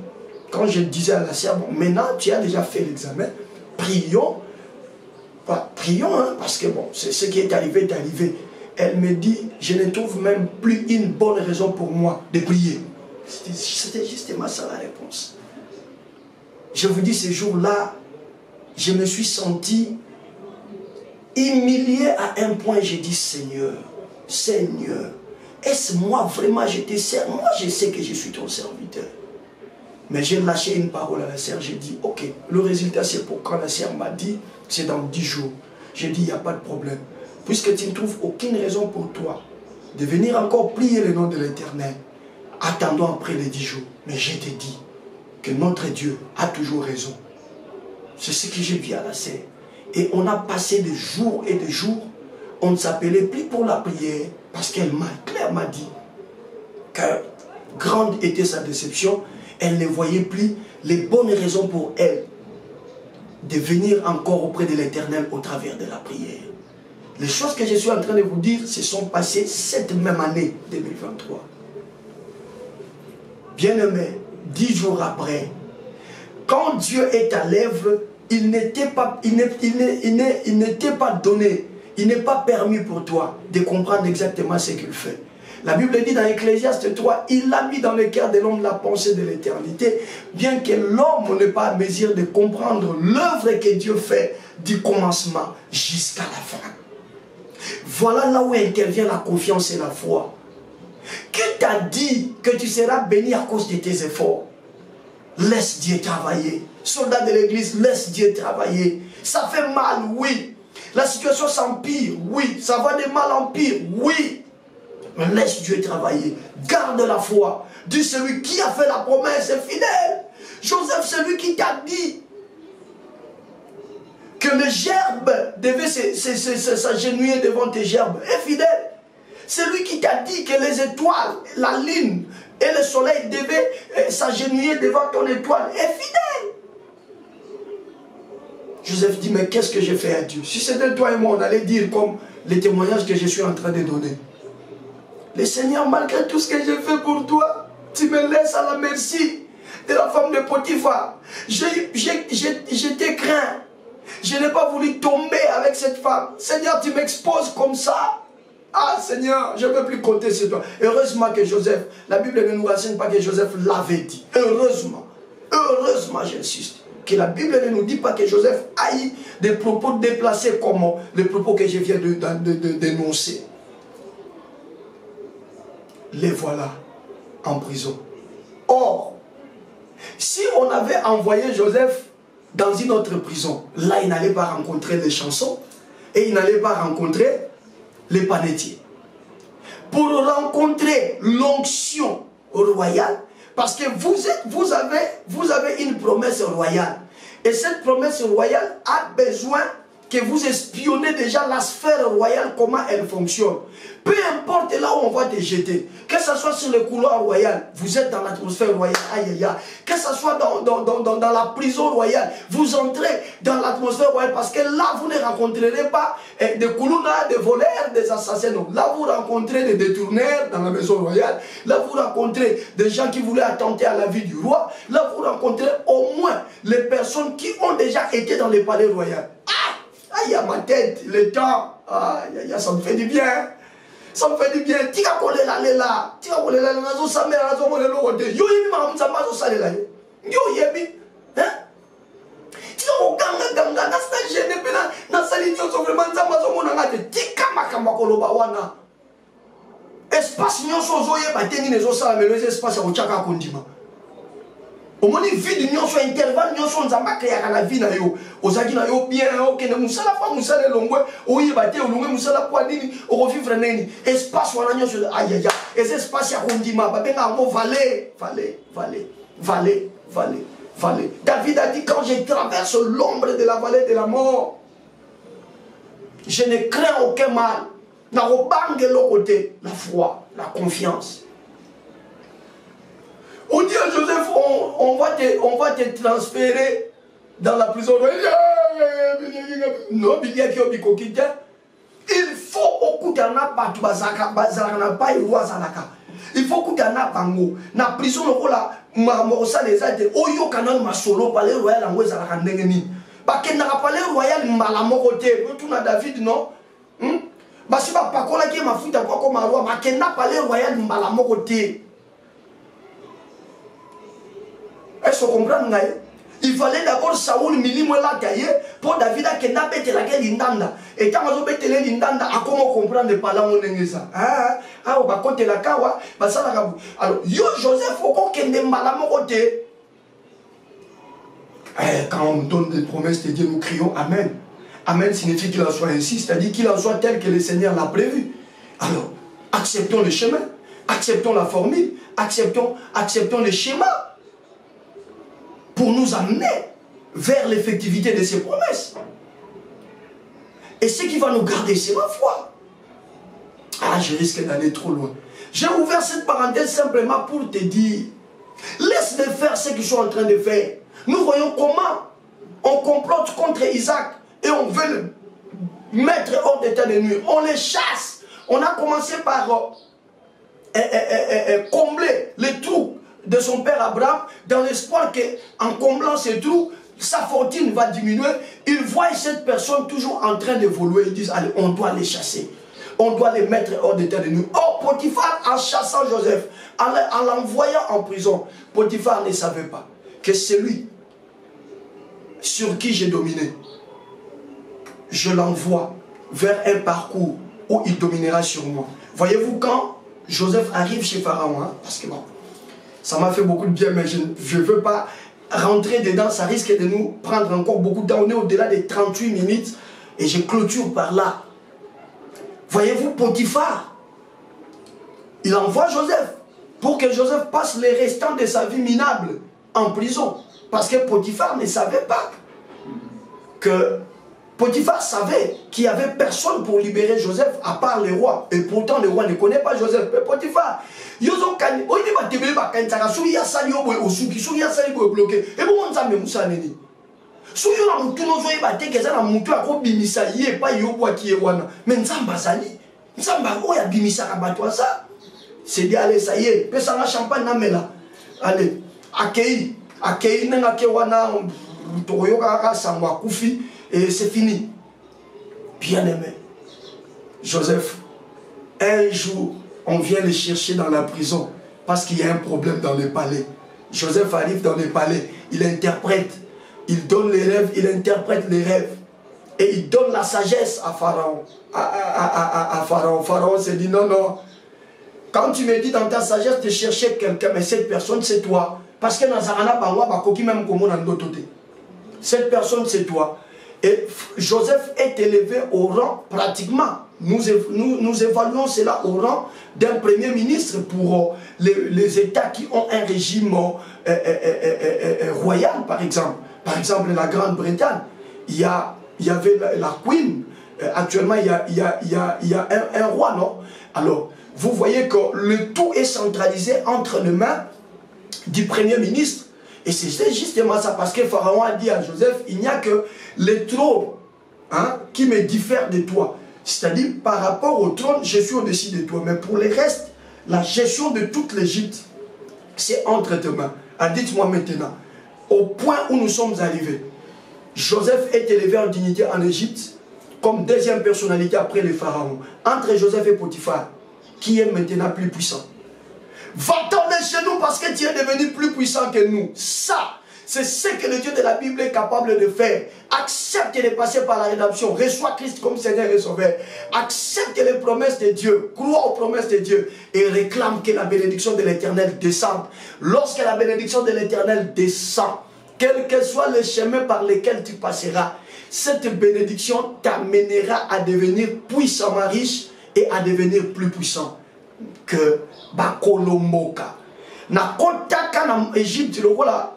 quand je disais à la sœur, bon, maintenant tu as déjà fait l'examen, prions. Prions, hein, parce que bon, c'est ce qui est arrivé, est arrivé. Elle me dit, je ne trouve même plus une bonne raison pour moi de prier. C'était justement ça la réponse. Je vous dis, ce jour-là, je me suis senti humilié à un point. J'ai dit, Seigneur, Seigneur, est-ce moi vraiment je te sers? Moi, je sais que je suis ton serviteur. Mais j'ai lâché une parole à la sœur. J'ai dit, ok, le résultat c'est pour quand la sœur m'a dit, c'est dans 10 jours. J'ai dit, il n'y a pas de problème. Puisque tu ne trouves aucune raison pour toi de venir encore prier le nom de l'Éternel, attendons après les 10 jours. Mais je te dis que notre Dieu a toujours raison. C'est ce que j'ai dit à la sœur. Et on a passé des jours et des jours. On ne s'appelait plus pour la prière parce qu'elle m'a clairement dit que grande était sa déception. Elle ne voyait plus les bonnes raisons pour elle de venir encore auprès de l'Éternel au travers de la prière. Les choses que je suis en train de vous dire se sont passées cette même année 2023. Bien-aimé, 10 jours après, quand Dieu est à l'œuvre, il n'était pas donné, il n'est pas permis pour toi de comprendre exactement ce qu'il fait. La Bible dit dans Ecclésiaste 3, il a mis dans le cœur de l'homme la pensée de l'éternité, bien que l'homme n'ait pas à mesure de comprendre l'œuvre que Dieu fait du commencement jusqu'à la fin. Voilà là où intervient la confiance et la foi. Qui t'a dit que tu seras béni à cause de tes efforts? Laisse Dieu travailler. Soldat de l'église, laisse Dieu travailler. Ça fait mal, oui. La situation s'empire, oui. Ça va de mal en pire, oui. Mais laisse Dieu travailler. Garde la foi. Dis celui qui a fait la promesse est fidèle. Joseph, celui qui t'a dit que le gerbe devait s'agenouiller devant tes gerbes est fidèle. Celui qui t'a dit que les étoiles, la lune et le soleil devaient s'agenouiller devant ton étoile est fidèle. Joseph dit, mais qu'est-ce que j'ai fait à Dieu? Si c'était toi et moi, on allait dire comme les témoignages que je suis en train de donner. Le Seigneur, malgré tout ce que j'ai fait pour toi, tu me laisses à la merci de la femme de Potiphar. Je t'ai craint. Je n'ai pas voulu tomber avec cette femme. Seigneur, tu m'exposes comme ça. Ah Seigneur, je ne peux plus compter sur toi. Heureusement que Joseph, la Bible ne nous renseigne pas que Joseph l'avait dit. Heureusement, heureusement j'insiste, que la Bible ne nous dit pas que Joseph a eu des propos déplacés comme les propos que je viens de dénoncer. Les voilà en prison. Or, si on avait envoyé Joseph dans une autre prison, là il n'allait pas rencontrer les chansons et il n'allait pas rencontrer les panetiers. Pour rencontrer l'onction royale, parce que vous avez une promesse royale. Et cette promesse royale a besoin que vous espionnez déjà la sphère royale, comment elle fonctionne. Peu importe là où on va te jeter, que ce soit sur le couloir royal, vous êtes dans l'atmosphère royale, aïe aïe aïe, que ce soit dans la prison royale, vous entrez dans l'atmosphère royale, parce que là vous ne rencontrerez pas des koulouna, des voleurs, des assassins. Non. Là vous rencontrez des détourneurs dans la maison royale, là vous rencontrez des gens qui voulaient attenter à la vie du roi, là vous rencontrez au moins les personnes qui ont déjà été dans le palais royal. Aïe à ma tête, le temps, aïe, ça me fait du bien. Ça me fait du bien. Tika kole la lela. Tika kole la lela. Nazo sa mère, nazo mole lo wote. Yo yebi ma mza mazo sa lela. Yo yebi. Hein? Tika o ganga. Nasta jene pena. Nasta li nyo so vraiment nza mazo mona ngate. Tika makamba koloba wana. Et espace nyonso ozoye batengi nezo sala melo espace ya kochaka kondima. Omoni vide nyonso intervalle nyonso nzamba créer na vie na yo. Ozaki na yo bien okende musala pa musala longwe oye bate longwe musala kwa nini okofivre nini espace wana nyonso ayaya ese espace ya kondima babenga ngo vallée. David a dit quand je traverse l'ombre de la vallée de la mort, je ne crains aucun mal. Na robange l'autre côté, la foi, la confiance. On dit à Joseph, on va te transférer dans la prison. Non, il faut au il faut que bango na prison lokola mamosa les aides oyo kanal masolo palais royal ngo ezalaka ndenge nini bakendaka palais royal mbala moko te tuna David non basi bapakola ki mafuta kwa koma roi bakenda palais royal mbala moko te. Est-ce qu'on comprend ngai? Il fallait d'abord Saoul milimo la taillé pour David a kenda bete la guerre lindanda et quand on bete le lindanda a comment comprendre par là on ngeza on va compter la kawa basala kabu. Alors yo Joseph oko kende mbala moko te. Quand on donne des promesses de Dieu nous crions amen. Amen signifie qu'il en soit ainsi, c'est-à-dire qu'il en soit tel que le Seigneur l'a prévu. Alors acceptons le chemin, acceptons la formule, acceptons le schéma pour nous amener vers l'effectivité de ces promesses. Et ce qui va nous garder, c'est ma foi. Je risque d'aller trop loin. J'ai ouvert cette parenthèse simplement pour te dire, laisse-les faire ce qu'ils sont en train de faire. Nous voyons comment on complote contre Isaac et on veut le mettre hors d'état de nuire. On les chasse. On a commencé par combler les trous de son père Abraham, dans l'espoir qu'en comblant ces trous, sa fortune va diminuer. Il voit cette personne toujours en train d'évoluer. Ils disent, allez, on doit les chasser. On doit les mettre hors d'état de nuire. Or, Potiphar, en chassant Joseph, en l'envoyant en prison, Potiphar ne savait pas que celui sur qui j'ai dominé, je l'envoie vers un parcours où il dominera sur moi. Voyez-vous, quand Joseph arrive chez Pharaon, parce que bon, ça m'a fait beaucoup de bien, mais je ne veux pas rentrer dedans, ça risque de nous prendre encore beaucoup de temps. On est au-delà des 38 minutes et je clôture par là. Voyez-vous, Potiphar, il envoie Joseph pour que Joseph passe les restants de sa vie minable en prison. Parce que Potiphar ne savait pas que... Potiphar savait qu'il n'y avait personne pour libérer Joseph à part le roi. Et pourtant, le roi ne connaît pas Joseph. Mais Potiphar, il c'est dit, allez, ça y est, peut ça champagne, allez, accueilli, et c'est fini. Bien aimé, Joseph, un jour, on vient le chercher dans la prison parce qu'il y a un problème dans le palais. Joseph arrive dans le palais, il interprète, il donne les rêves, il interprète les rêves. Et il donne la sagesse à Pharaon. À Pharaon. Pharaon se dit, non, non. Quand tu me dis dans ta sagesse de chercher quelqu'un, mais cette personne, c'est toi. Parce que cette personne, c'est toi. Et Joseph est élevé au rang, pratiquement, nous évaluons cela au rang d'un premier ministre pour les États qui ont un régime royal, par exemple. Par exemple, la Grande-Bretagne, il y avait la Queen, actuellement il y a un roi, non? Alors, vous voyez que le tout est centralisé entre les mains du premier ministre. Et c'est justement ça, parce que Pharaon a dit à Joseph, il n'y a que le trône qui me diffère de toi. C'est-à-dire, par rapport au trône, je suis au-dessus de toi. Mais pour le reste, la gestion de toute l'Égypte, c'est entre tes mains. Dites-moi maintenant, au point où nous sommes arrivés, Joseph est élevé en dignité en Égypte, comme deuxième personnalité après le Pharaon. Entre Joseph et Potiphar, qui est maintenant plus puissant? Va-t'en de chez nous parce que tu es devenu plus puissant que nous. Ça, C'est ce que le Dieu de la Bible est capable de faire. Accepte de passer par la rédemption. Reçois Christ comme Seigneur et Sauveur. Accepte les promesses de Dieu. Crois aux promesses de Dieu. Et réclame que la bénédiction de l'Éternel descende. Lorsque la bénédiction de l'Éternel descend, quel que soit le chemin par lequel tu passeras, cette bénédiction t'amènera à devenir puissamment riche et à devenir plus puissant que Bakolomoka. Na kotaka na Égypte, le roi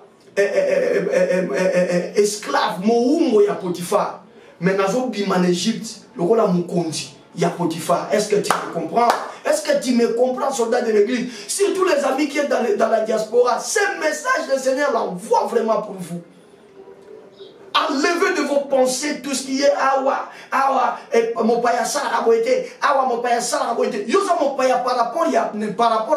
esclave moungo ya Potiphar. Mais nazo bima en Égypte, le roi mukondi ya Potiphar. Est-ce que tu me comprends? Est-ce que tu me comprends, soldat de l'église? Surtout les amis qui sont dans la diaspora, ce message du Seigneur l'envoie vraiment pour vous. Enlevez de vos pensées tout ce qui est awa, mon paya saraboité, awa mon paya saraboité. Yosa mon paya par rapport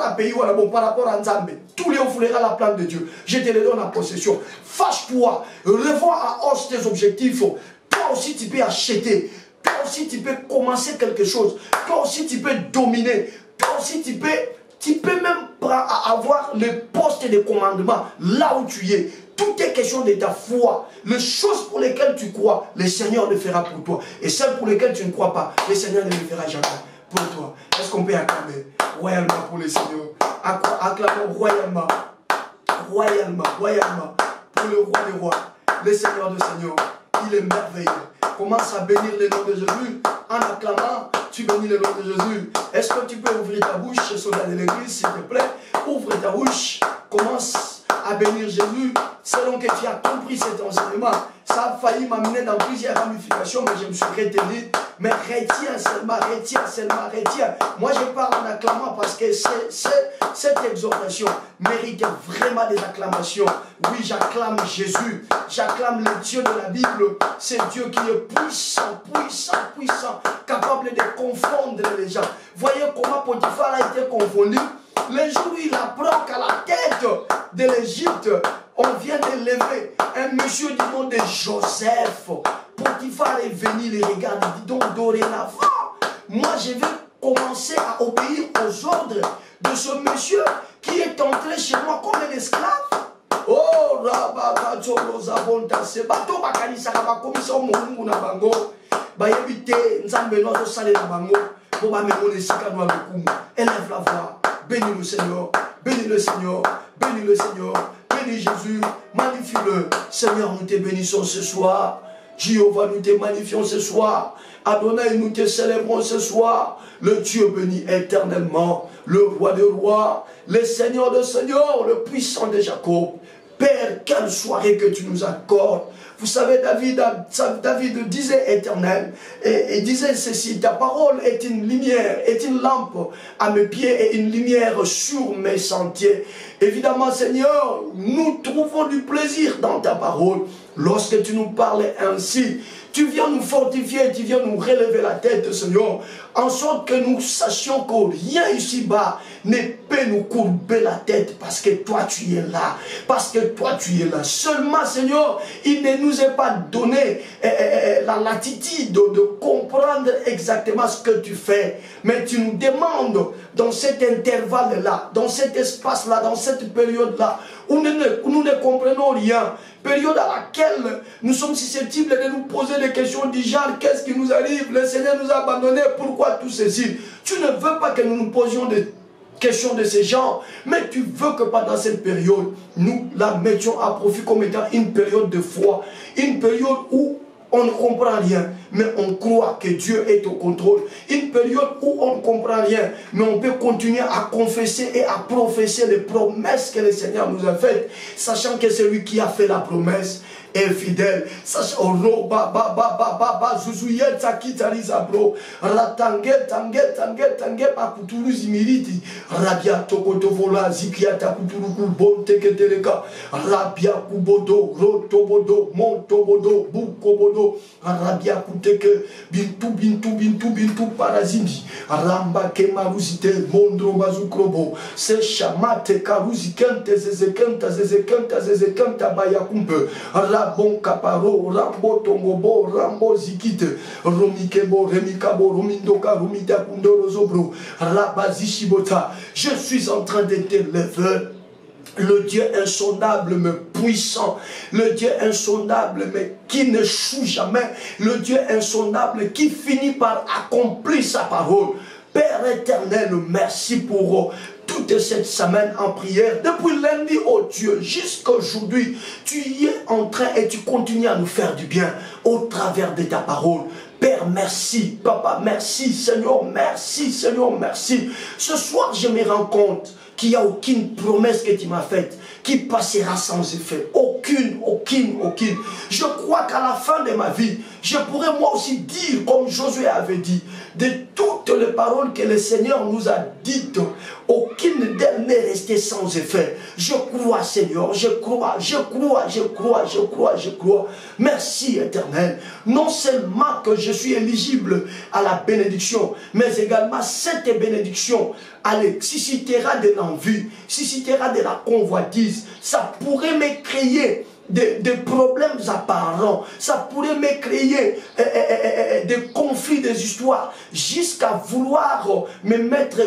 à pays ou par rapport à Nzambe. Tous les offriront la plante de Dieu. Je te le donne en possession. Fâche-toi, revois à hausse tes objectifs. Toi aussi tu peux acheter. Toi aussi tu peux commencer quelque chose. Toi aussi tu peux dominer. Toi aussi tu peux même avoir le poste de commandement là où tu es. Tout est question de ta foi. Les choses pour lesquelles tu crois, le Seigneur le fera pour toi. Et celles pour lesquelles tu ne crois pas, le Seigneur ne le fera jamais pour toi. Est-ce qu'on peut acclamer royalement pour le Seigneur? Acclamons royalement, royalement, royalement pour le roi des rois, le Seigneur des seigneurs. Il est merveilleux. Commence à bénir le nom de Jésus. En acclamant, tu bénis le nom de Jésus. Est-ce que tu peux ouvrir ta bouche, soldat de l'église, s'il te plaît? Ouvre ta bouche. Commence à bénir Jésus, selon que tu as compris cet enseignement. Ça a failli m'amener dans plusieurs ramifications, mais je me suis retenu. Mais retiens seulement, retiens. Moi je parle en acclamant parce que cette exhortation mérite vraiment des acclamations. Oui, j'acclame Jésus, j'acclame le Dieu de la Bible. C'est Dieu qui est puissant, puissant, puissant, capable de confondre les gens. Voyez comment Potiphar a été confondu. Le jour où il apprend qu'à la tête de l'Égypte, on vient de lever un monsieur du nom de Joseph. Potiphar est venu les regarder. Dis donc, dorénavant, moi je vais commencer à obéir aux ordres de ce monsieur qui est entré chez moi comme un esclave. Oh, Rabakato Rosabonta, c'est bateau Bakanisa Rabakomisa Moungu na Bango. Bayebite, Nzambe no Sale na Bango. Boba Memone Sikano Alukumu. Élève la voix. Bénis le Seigneur, bénis le Seigneur, bénis le Seigneur, bénis Jésus, magnifie-le. Seigneur, nous te bénissons ce soir. Jéhovah, nous te magnifions ce soir. Adonai, nous te célébrons ce soir. Le Dieu béni éternellement, le roi des rois, le Seigneur des seigneurs, le puissant de Jacob. Père, quelle soirée que tu nous accordes. Vous savez, David disait éternel, et disait ceci, ta parole est une lumière, est une lampe à mes pieds et une lumière sur mes sentiers. Évidemment, Seigneur, nous trouvons du plaisir dans ta parole. Lorsque tu nous parles ainsi, tu viens nous fortifier, tu viens nous relever la tête, Seigneur, en sorte que nous sachions que rien ici-bas ne peut nous courber la tête, parce que toi tu es là, parce que toi tu es là. Seulement, Seigneur, il ne nous est pas donné la latitude de comprendre exactement ce que tu fais, mais tu nous demandes dans cet intervalle-là, dans cet espace-là, dans cette période-là, où nous ne comprenons rien, période à laquelle nous sommes susceptibles de nous poser des questions du genre, qu'est-ce qui nous arrive? Le Seigneur nous a abandonnés, pourquoi tout ceci? Tu ne veux pas que nous nous posions des questions de ce genre, mais tu veux que pendant cette période, nous la mettions à profit comme étant une période de foi, une période où on ne comprend rien, mais on croit que Dieu est au contrôle. Une période où on ne comprend rien, mais on peut continuer à confesser et à professer les promesses que le Seigneur nous a faites, sachant que celui qui a fait la promesse est fidèle. Sachant Arabia Kuteke, Bintu Parazindi, Ramba Kemaruzite, Mondro Bazukrobo, Se Chamate Karuzikente, Zezekenta Bayakumbe, Rabon Kaparo, Rambo Tongobo, Rambo Zikite, Romikebo, Remikabo, Romindoka, Rumida Kundoro Zobro, Rabazishibota. Je suis en train de te lever Le Dieu insondable mais puissant, le Dieu insondable mais qui n'échoue jamais, le Dieu insondable qui finit par accomplir sa parole. Père éternel, merci pour toute cette semaine en prière. Depuis lundi, oh Dieu, jusqu'à aujourd'hui, tu y es en train et tu continues à nous faire du bien au travers de ta parole. Père, merci. Papa, merci. Seigneur, merci. Seigneur, merci. Ce soir, je me rends compte qu'il n'y a aucune promesse que tu m'as faite qui passera sans effet. Aucune. Je crois qu'à la fin de ma vie, je pourrais moi aussi dire, comme Josué avait dit, de toutes les paroles que le Seigneur nous a dites, aucune d'elles n'est restée sans effet. Je crois, Seigneur, je crois. Merci, Éternel. Non seulement que je suis éligible à la bénédiction, mais également cette bénédiction, allez, suscitera de l'envie, suscitera de la convoitise. Ça pourrait me créer des problèmes apparents, ça pourrait me créer des conflits, des histoires, jusqu'à vouloir me mettre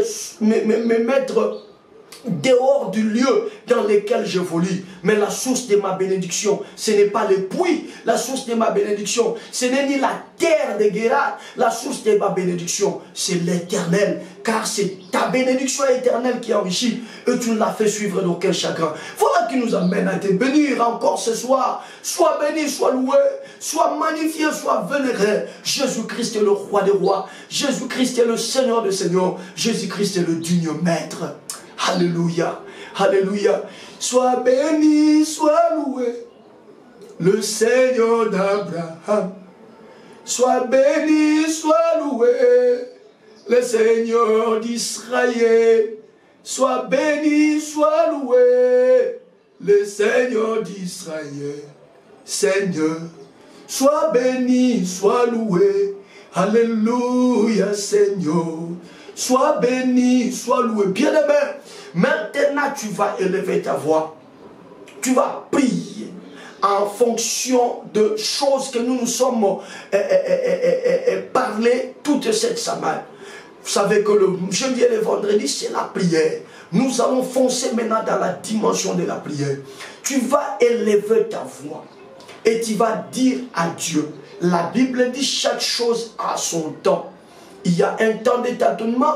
dehors du lieu dans lequel je volais. Mais la source de ma bénédiction, ce n'est pas le puits. La source de ma bénédiction, ce n'est ni la terre de Guérard. La source de ma bénédiction, c'est l'Éternel. Car c'est ta bénédiction éternelle qui enrichit. Et tu ne l'as fait suivre d'aucun chagrin. Voilà qui nous amène à te bénir encore ce soir. Sois béni, sois loué, sois magnifié, sois vénéré. Jésus-Christ est le roi des rois. Jésus-Christ est le Seigneur des seigneurs. Jésus-Christ est le digne maître. Alléluia, alléluia. Sois béni, sois loué, le Seigneur d'Abraham. Sois béni, sois loué, le Seigneur d'Israël. Sois béni, sois loué, le Seigneur d'Israël. Seigneur, sois béni, sois loué. Alléluia, Seigneur. Sois béni, sois loué. Bien-aimé, maintenant tu vas élever ta voix. Tu vas prier en fonction de choses que nous nous sommes parlé toute cette semaine. Vous savez que le jeudi et le vendredi, c'est la prière. Nous allons foncer maintenant dans la dimension de la prière. Tu vas élever ta voix et tu vas dire à Dieu. La Bible dit chaque chose a son temps. Il y a un temps de tâtonnement,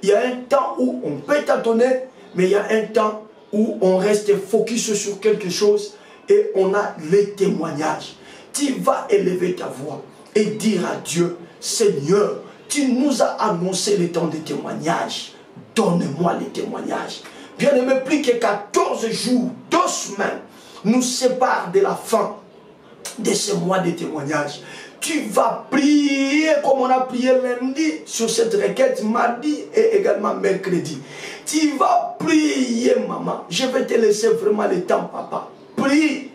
il y a un temps où on peut tâtonner, mais il y a un temps où on reste focus sur quelque chose et on a les témoignages. Tu vas élever ta voix et dire à Dieu, Seigneur, tu nous as annoncé le temps des témoignages. Donne-moi les témoignages. Bien aimé, plus que 14 jours, 2 semaines, nous séparent de la fin de ce mois de témoignages. Tu vas prier comme on a prié lundi sur cette requête, mardi et également mercredi. Tu vas prier, maman. Je vais te laisser vraiment le temps, papa. Prie.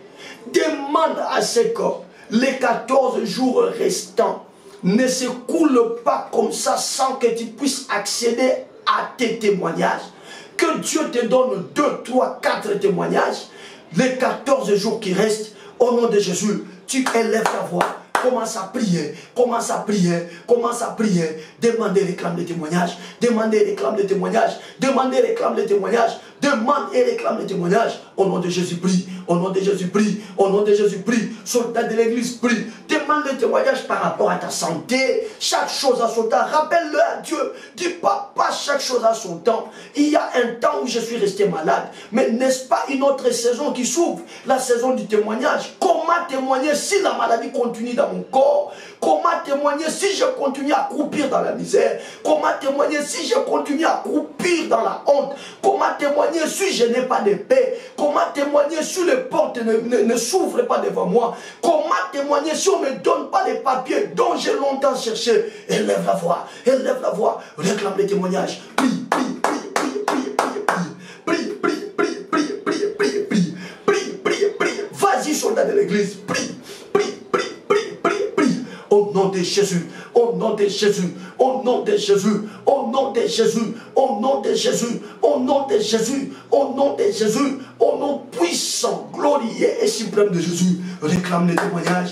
Demande à ce que les 14 jours restants ne se coulent pas comme ça sans que tu puisses accéder à tes témoignages. Que Dieu te donne 2, 3, 4 témoignages. Les 14 jours qui restent, au nom de Jésus, tu élèves ta voix. Commence à prier, commence à prier, commence à prier. Demandez, réclame des témoignages. Demandez, réclame des témoignages. Demandez, réclame des témoignages. Demande et réclame des témoignages. Au nom de Jésus, prie. Au nom de Jésus, prie. Au nom de Jésus, prie. Soldat de l'église, prie. Demande des témoignages par rapport à ta santé. Chaque chose a son temps. Rappelle-le à Dieu. Dis papa, chaque chose a son temps. Il y a un temps où je suis resté malade. Mais n'est-ce pas une autre saison qui s'ouvre? La saison du témoignage. Comment témoigner si la maladie continue dans mon corps? Comment témoigner si je continue à croupir dans la misère? Comment témoigner si je continue à croupir dans la honte? Comment témoigner si je n'ai pas de paix? Comment témoigner si les portes ne s'ouvrent pas devant moi? Comment témoigner si on ne me donne pas les papiers dont j'ai longtemps cherché? Élève la voix, réclame les témoignages. Prie, prie, prie, prie, prie, prie, prie, prie, prie, prie, prie, prie, prie, prie, prie, prie. Vas-y, soldat de l'église, prie, prie, prie, prie, prie, prie. Au nom de Jésus, au nom de Jésus, au nom de Jésus, au nom de Jésus, au nom de Jésus, au nom de Jésus, au nom de Jésus, au nom puissant, glorieux et suprême de Jésus. Réclame les témoignages,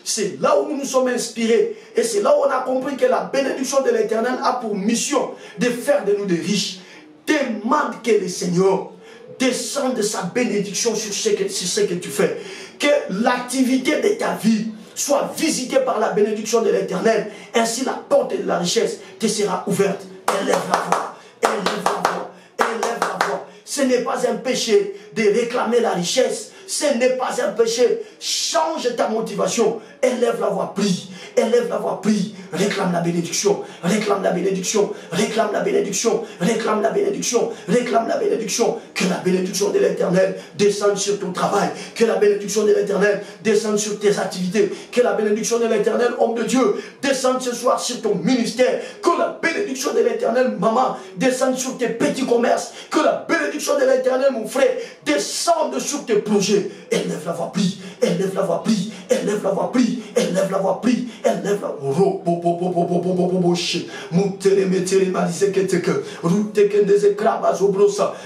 C'est là où nous nous sommes inspirés. Et c'est là où on a compris que la bénédiction de l'Éternel a pour mission de faire de nous des riches. Demande que le Seigneur descende de sa bénédiction sur ce que tu fais. Que l'activité de ta vie soit visitée par la bénédiction de l'Éternel. Ainsi la porte de la richesse te sera ouverte. Élève la voix. Élève la voix. Élève la voix. Ce n'est pas un péché de réclamer la richesse. Ce n'est pas un péché. Change ta motivation. Élève la voix, prie. Élève la voix, prie. Réclame la bénédiction. Réclame la bénédiction. Réclame la bénédiction. Réclame la bénédiction. Réclame la bénédiction. Que la bénédiction de l'Éternel descende sur ton travail. Que la bénédiction de l'Éternel descende sur tes activités. Que la bénédiction de l'Éternel, homme de Dieu, descende ce soir sur ton ministère. Que la bénédiction de l'Éternel, maman, descende sur tes petits commerces. Que la bénédiction de l'Éternel, mon frère, descende sur tes projets. Élève la voix, prie. Élève la voix, prie. Élève la voix, prie. Élève la voix, prie. Élève la voix.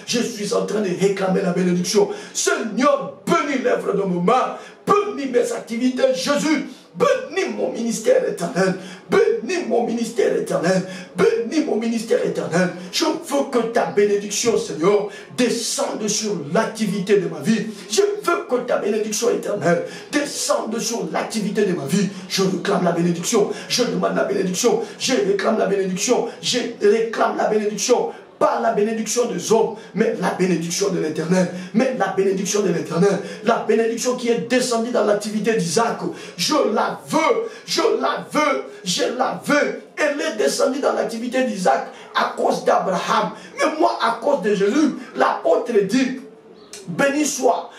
Je suis en train de réclamer la bénédiction. Seigneur, bénis l'œuvre de mes mains. Bénis mes activités, Jésus. Bénis mon ministère éternel. Bénis mon ministère éternel. Bénis mon ministère éternel. Je veux que ta bénédiction, Seigneur, descende sur l'activité de ma vie. Je veux que ta bénédiction éternelle descende sur l'activité de ma vie. Je réclame la bénédiction. Je demande la bénédiction. Je réclame la bénédiction. Je réclame la bénédiction. Pas la bénédiction des hommes, mais la bénédiction de l'Éternel. Mais la bénédiction de l'Éternel. La bénédiction qui est descendue dans l'activité d'Isaac. Je la veux. Je la veux. Je la veux. Elle est descendue dans l'activité d'Isaac à cause d'Abraham. Mais moi, à cause de Jésus, l'apôtre dit, béni soit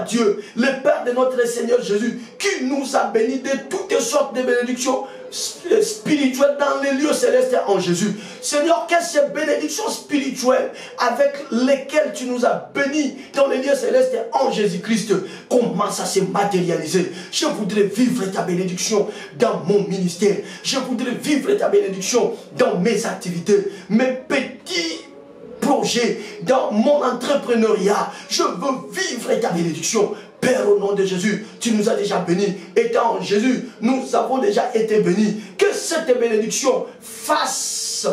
Dieu, le Père de notre Seigneur Jésus, qui nous a bénis de toutes sortes de bénédictions spirituelles dans les lieux célestes en Jésus. Seigneur, quelles sont ces bénédictions spirituelles avec lesquelles tu nous as bénis dans les lieux célestes en Jésus-Christ commencent à se matérialiser. Je voudrais vivre ta bénédiction dans mon ministère. Je voudrais vivre ta bénédiction dans mes activités, mes petits projet, dans mon entrepreneuriat. Je veux vivre ta bénédiction. Père, au nom de Jésus, tu nous as déjà bénis. Étant en Jésus, nous avons déjà été bénis. Que cette bénédiction fasse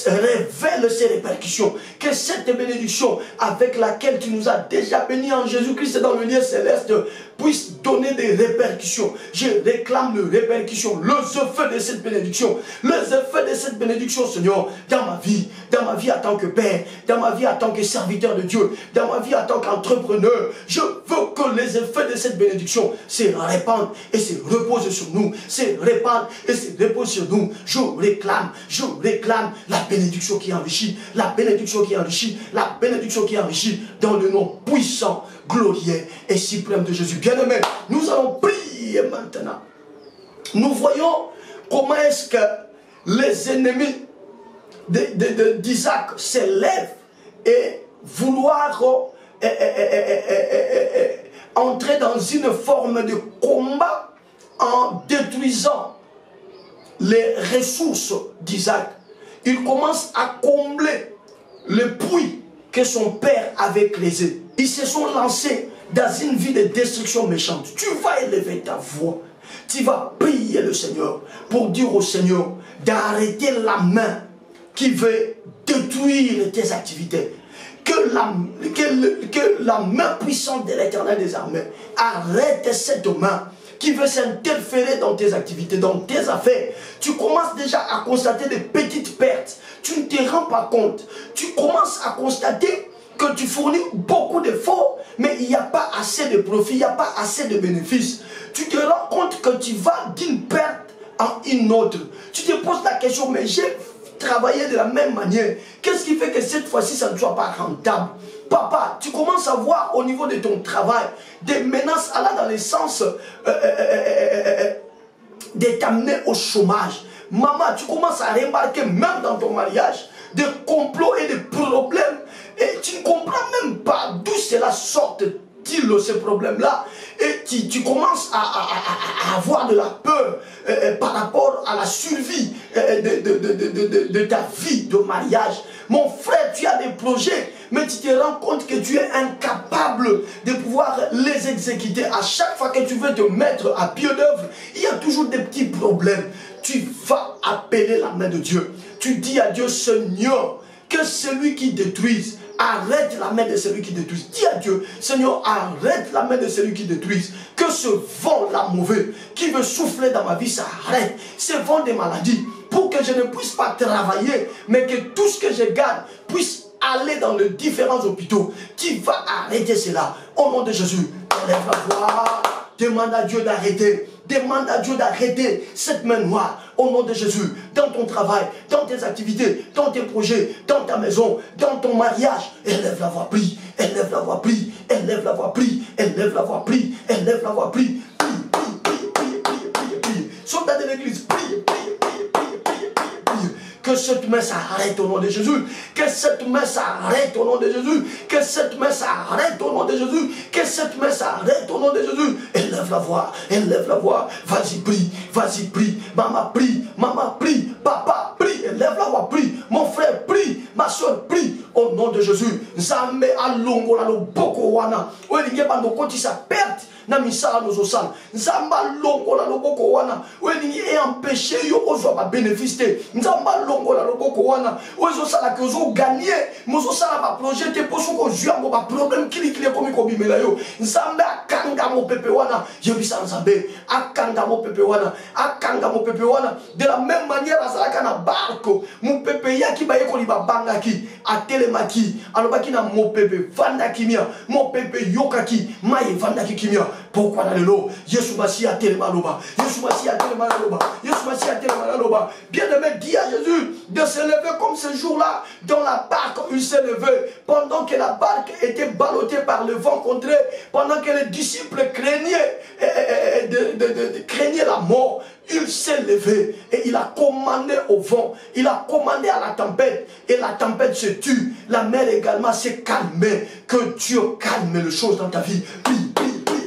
révèle ses répercussions. Que cette bénédiction avec laquelle tu nous as déjà bénis en Jésus-Christ dans le lieu céleste puisse donner des répercussions. Je réclame les répercussions, les effets de cette bénédiction, les effets de cette bénédiction, Seigneur, dans ma vie en tant que Père, dans ma vie en tant que serviteur de Dieu, dans ma vie en tant qu'entrepreneur. Je veux que les effets de cette bénédiction se répandent et se reposent sur nous, se répandent et se reposent sur nous. Je réclame la bénédiction qui enrichit, la bénédiction qui enrichit, la bénédiction qui enrichit dans le nom puissant, glorieux et suprême de Jésus. Bien-aimés, nous allons prier maintenant. Nous voyons comment est-ce que les ennemis d'Isaac s'élèvent et vouloir entrer dans une forme de combat en détruisant les ressources d'Isaac. Il commence à combler le puits que son père avait creusé. Ils se sont lancés dans une vie de destruction méchante. Tu vas élever ta voix. Tu vas prier le Seigneur pour dire au Seigneur d'arrêter la main qui veut détruire tes activités. Que la main puissante de l'Éternel des armées arrête cette main qui veut s'interférer dans tes activités, dans tes affaires. Tu commences déjà à constater des petites pertes. Tu ne te rends pas compte. Tu commences à constater que tu fournis beaucoup d'efforts, mais il n'y a pas assez de profit, il n'y a pas assez de bénéfices. Tu te rends compte que tu vas d'une perte en une autre. Tu te poses la question, mais j'ai travaillé de la même manière. Qu'est-ce qui fait que cette fois-ci, ça ne soit pas rentable? Papa, tu commences à voir au niveau de ton travail des menaces allant dans le sens de t'amener au chômage. Maman, tu commences à remarquer même dans ton mariage des complots et des problèmes et tu ne comprends même pas d'où cela sort-il, ces problèmes-là. et tu commences à avoir de la peur par rapport à la survie de ta vie de mariage. Mon frère, tu as des projets, mais tu te rends compte que tu es incapable de pouvoir les exécuter. À chaque fois que tu veux te mettre à pied d'œuvre, il y a toujours des petits problèmes. Tu vas appeler la main de Dieu. Tu dis à Dieu, Seigneur, que celui qui détruise, arrête la main de celui qui détruise. Dis à Dieu, Seigneur, arrête la main de celui qui détruise. Que ce vent-là mauvais qui veut souffler dans ma vie s'arrête. Ce vent des maladies, pour que je ne puisse pas travailler, mais que tout ce que je garde puisse aller dans les différents hôpitaux. Tu vas arrêter cela. Au nom de Jésus, lève la voix. Demande à Dieu d'arrêter. Demande à Dieu d'arrêter cette main noire. Au nom de Jésus, dans ton travail, dans tes activités, dans tes projets, dans ta maison, dans ton mariage. Élève la voix, prie. Élève la voix, prie. Élève la voix, prie. Élève la voix, prie. Élève la voix, prie. Prie, prie, prie, prie, prie, prie, prie. Soldat de l'église, prie, prie, prie, prie, prie, prie, prie. Que cette main s'arrête au nom de Jésus. Que cette main s'arrête au nom de Jésus. Que cette main s'arrête au nom de Jésus. Que cette main s'arrête au nom de Jésus. Élève la voix. Élève la voix. Vas-y, prie. Vas-y, prie. Maman, prie. Maman, prie. Papa, prie. Élève la voix, prie. Mon frère, prie. Ma soeur, prie. Au nom de Jésus. Zambe alongo la lo boko wana. Oelinge bando koti sa perte. Na misala nos osala. Nzamba longo la loboko wana. Oelingi e empêché yo ozo ba bénéficier. Nzamba longo la loboko wana. Ozo sala que ozo gagner. Mozo sala ba projet te poso ko jua mo ba problème kili komi ko bimela yo. Nzamba akanga mo pepe wana. Yebisa nzambe akanga mo pepe wana. Akanga mo pepe wana. De la même manière azalaka na barko. Mo pepe yaki ba yeko li ba bangaki. Atelemaki. Alobaki na mo pepe vanda kimia. Mo pepe yokaki. Maye vanda kimia. Pourquoi dans le lot? Yesu Massi a tellement loba. Yesu Massi a tellement loba. Yesu Massi a tellement loba. Bien-aimé, dis à Jésus de se lever comme ce jour-là. Dans la barque, il s'est levé. Pendant que la barque était ballottée par le vent contraire. Pendant que les disciples craignaient la mort. Il s'est levé et il a commandé au vent. Il a commandé à la tempête. Et la tempête se tue. La mer également s'est calmée. Que Dieu calme les choses dans ta vie. Prie, prie, prie.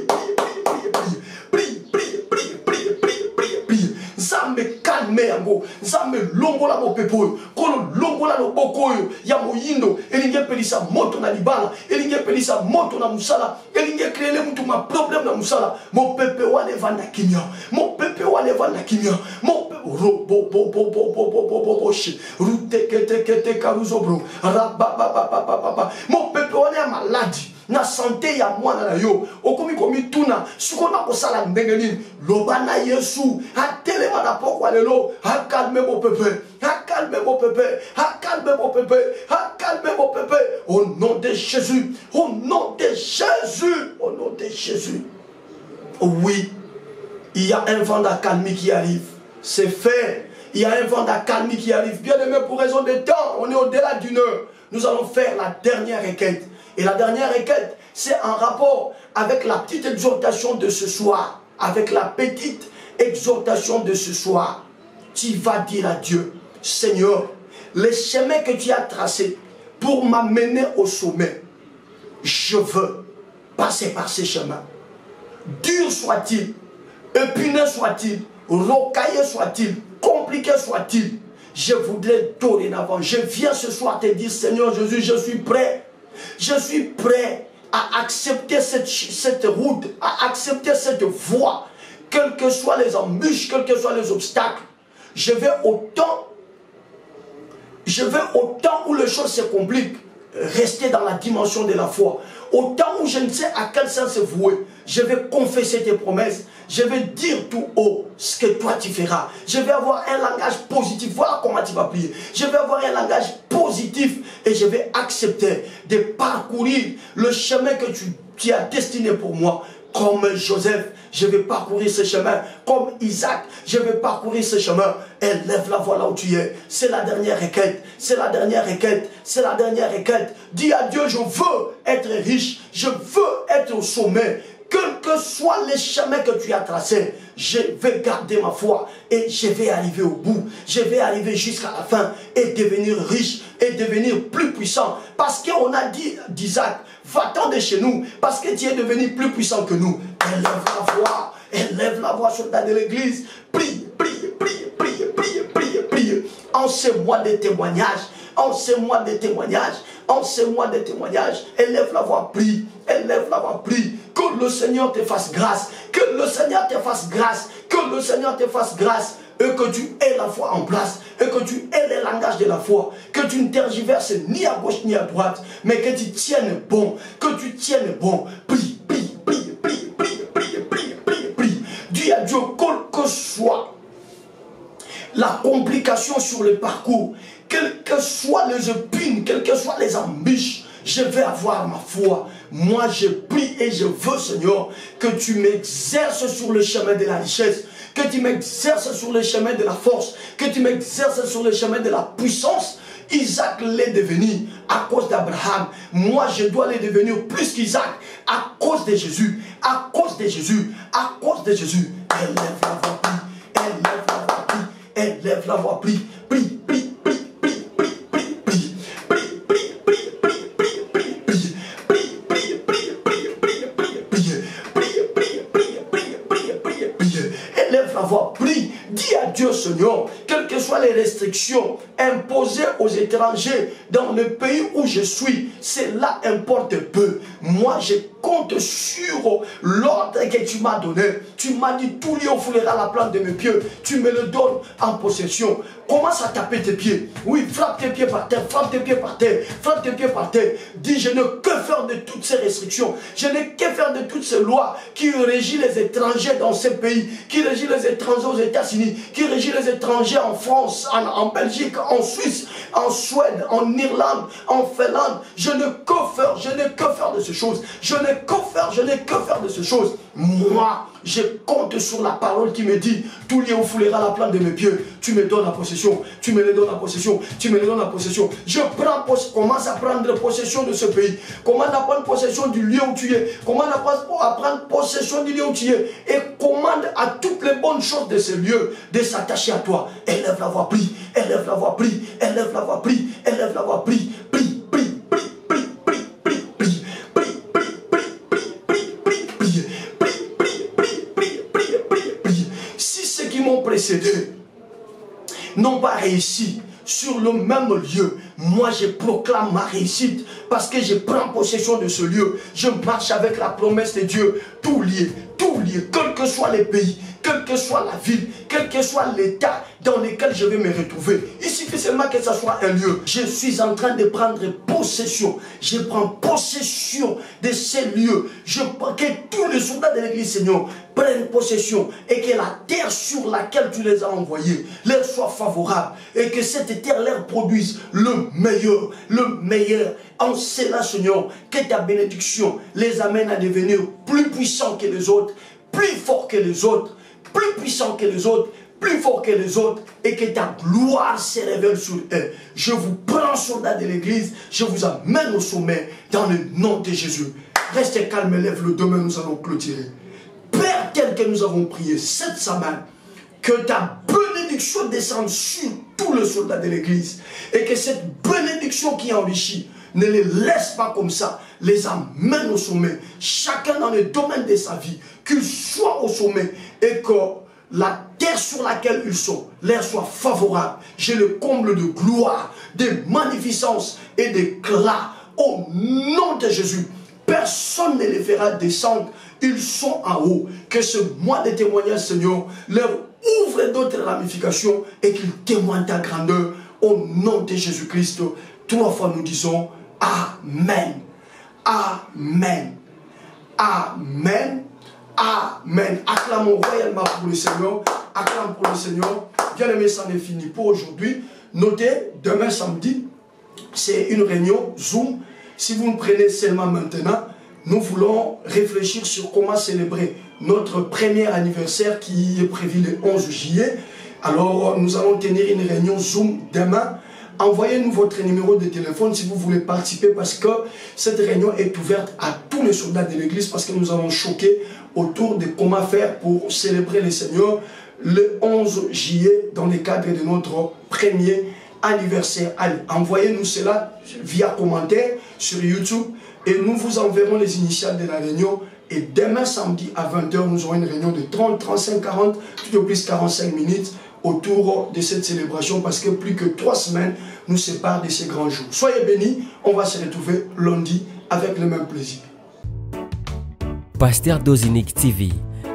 Zambe calme yango, zambe longo la mo pepo, kono longo la no bokoyo, ya moyindo, elinge pelisa moto na libala, elinge pelisa moto na musala, elinge krele mutu ma problème na musala, mo pepe wane vanda kimia, mo pepe wane vanda kimia, mo robo bo bo bo bo bo bo bo bo shi, rute kete karuzo bro, rabba mo pepe wane maladi. Na santé ya mwana na yo okomi komi tuna suko na kosala ndenge nini loba na Yesu atelema na pokwa lelo akalme mo pepe akalme mo pepe akalme mo pepe akalme mo pepe au nom de Jésus, au nom de Jésus, au nom de Jésus. Oui, il y a un vent d'accalmie qui arrive, c'est fait. Il y a un vent d'accalmie qui arrive. Bien aimé, pour raison de temps, on est au-delà d'une heure. Nous allons faire la dernière requête. Et la dernière requête, c'est en rapport avec la petite exhortation de ce soir. Avec la petite exhortation de ce soir. Tu vas dire à Dieu, Seigneur, les chemins que tu as tracés pour m'amener au sommet, je veux passer par ces chemins. Dur soit-il, épineux soit-il, rocailleux soit-il, compliqué soit-il, je voudrais dorénavant, je viens ce soir te dire, Seigneur Jésus, je suis prêt. Je suis prêt à accepter cette route, à accepter cette voie, quelles que soient les embûches, quels que soient les obstacles. Je vais au temps où les choses se compliquent, rester dans la dimension de la foi. Au temps où je ne sais à quel sens se vouer, je vais confesser tes promesses. Je vais dire tout haut ce que toi tu feras. Je vais avoir un langage positif. Voilà comment tu vas prier. Je vais avoir un langage positif et je vais accepter de parcourir le chemin que tu as destiné pour moi. Comme Joseph, je vais parcourir ce chemin. Comme Isaac, je vais parcourir ce chemin. Élève la voix là où tu es. C'est la dernière requête. C'est la dernière requête. C'est la dernière requête. Dis à Dieu, je veux être riche. Je veux être au sommet. Quels que soient les chemins que tu as tracés, je vais garder ma foi et je vais arriver au bout. Je vais arriver jusqu'à la fin et devenir riche et devenir plus puissant. Parce qu'on a dit d'Isaac, va-t'en de chez nous parce que tu es devenu plus puissant que nous. Élève la voix, soldat de l'église. Prie. En ce mois de témoignage, élève la voix, prie. Que le Seigneur te fasse grâce. Et que tu aies la foi en place, et que tu aies le langage de la foi, que tu ne tergiverses ni à gauche ni à droite, mais que tu tiennes bon, Prie. Dis à Dieu, quelle que soit la complication sur le parcours, quelles que soient les épines, quelles que soient les embûches, je vais avoir ma foi. Moi, je prie et je veux, Seigneur, que tu m'exerces sur le chemin de la richesse, que tu m'exerces sur le chemin de la force, que tu m'exerces sur le chemin de la puissance. Isaac l'est devenu à cause d'Abraham. Moi, je dois le devenir plus qu'Isaac à cause de Jésus. Élève la voix, prie. Élève la voix, prie. Dis à Dieu, Seigneur, quelles que soient les restrictions imposées aux étrangers dans le pays où je suis, cela importe peu. Moi, je compte sur l'ordre que tu m'as donné. Tu m'as dit, tout lieu foulera la plante de mes pieds. Tu me le donnes en possession. Commence à taper tes pieds. Oui, frappe tes pieds par terre. Dis, je n'ai que faire de toutes ces restrictions. Je n'ai que faire de toutes ces lois qui régissent les étrangers dans ce pays, qui régissent les étrangers aux États-Unis, qui régissent les étrangers en France, en Belgique, en Suisse, en Suède, en Irlande, en Finlande. Je n'ai que faire de ces choses. Moi, je compte sur la parole qui me dit, tout lieu où foulera la plante de mes pieds, tu me donnes la possession, Je commence à prendre possession de ce pays, commence à prendre possession du lieu où tu es, commence à prendre possession du lieu où tu es, et commande à toutes les bonnes choses de ce lieu de s'attacher à toi. Élève la voix, prie. Si ceux qui m'ont précédé n'ont pas réussi sur le même lieu, moi je proclame ma réussite parce que je prends possession de ce lieu. Je marche avec la promesse de Dieu, tout lié, quel que soit les pays, quelle que soit la ville, quel que soit l'état dans lequel je vais me retrouver. Il suffit seulement que ce soit un lieu. Je suis en train de prendre possession. Je prends possession de ces lieux. Que tous les soldats de l'église, Seigneur, prennent possession et que la terre sur laquelle tu les as envoyés leur soit favorable et que cette terre leur produise le meilleur. En cela, Seigneur, que ta bénédiction les amène à devenir plus puissants que les autres, plus forts que les autres, plus puissants que les autres, plus forts que les autres, et que ta gloire se révèle sur eux. Je vous prends, soldats de l'église, je vous amène au sommet dans le nom de Jésus. Restez calme, lève le demain, nous allons clôturer. Père, tel que nous avons prié cette semaine, que ta bénédiction descende sur tous les soldats de l'église, et que cette bénédiction qui enrichit, ne les laisse pas comme ça, les amène au sommet, chacun dans le domaine de sa vie, qu'ils soient au sommet, et que la terre sur laquelle ils sont leur soit favorable. Je le comble de gloire, de magnificence et d'éclat au nom de Jésus. Personne ne les fera descendre, ils sont en haut. Que ce mois de témoignage, Seigneur, leur ouvre d'autres ramifications et qu'ils témoignent ta grandeur au nom de Jésus-Christ. 3 fois nous disons Amen. Amen. Amen. Amen. Acclamons royalement pour le Seigneur. Acclame pour le Seigneur. Bien aimé, ça n'est fini pour aujourd'hui. Notez, demain samedi, c'est une réunion Zoom. Si vous nous prenez seulement maintenant, nous voulons réfléchir sur comment célébrer notre premier anniversaire qui est prévu le 11 juillet. Alors, nous allons tenir une réunion Zoom demain. Envoyez-nous votre numéro de téléphone si vous voulez participer, parce que cette réunion est ouverte à tous les soldats de l'église, parce que nous allons choquer autour de comment faire pour célébrer le Seigneur le 11 juillet dans le cadre de notre premier anniversaire. Allez, envoyez-nous cela via commentaire sur YouTube et nous vous enverrons les initiales de la réunion Et demain samedi à 20h, nous aurons une réunion de 30, 35, 40, tout au plus 45 minutes autour de cette célébration parce que plus que 3 semaines nous séparent de ces grands jours. Soyez bénis, on va se retrouver lundi avec le même plaisir. Pasteur Dozinique TV,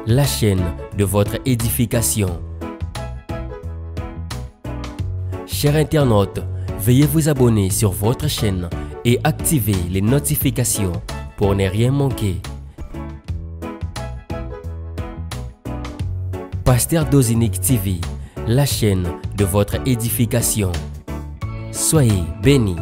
la chaîne de votre édification. Chers internautes, veuillez vous abonner sur votre chaîne et activer les notifications pour ne rien manquer. Pasteur Dozinique TV, la chaîne de votre édification. Soyez bénis.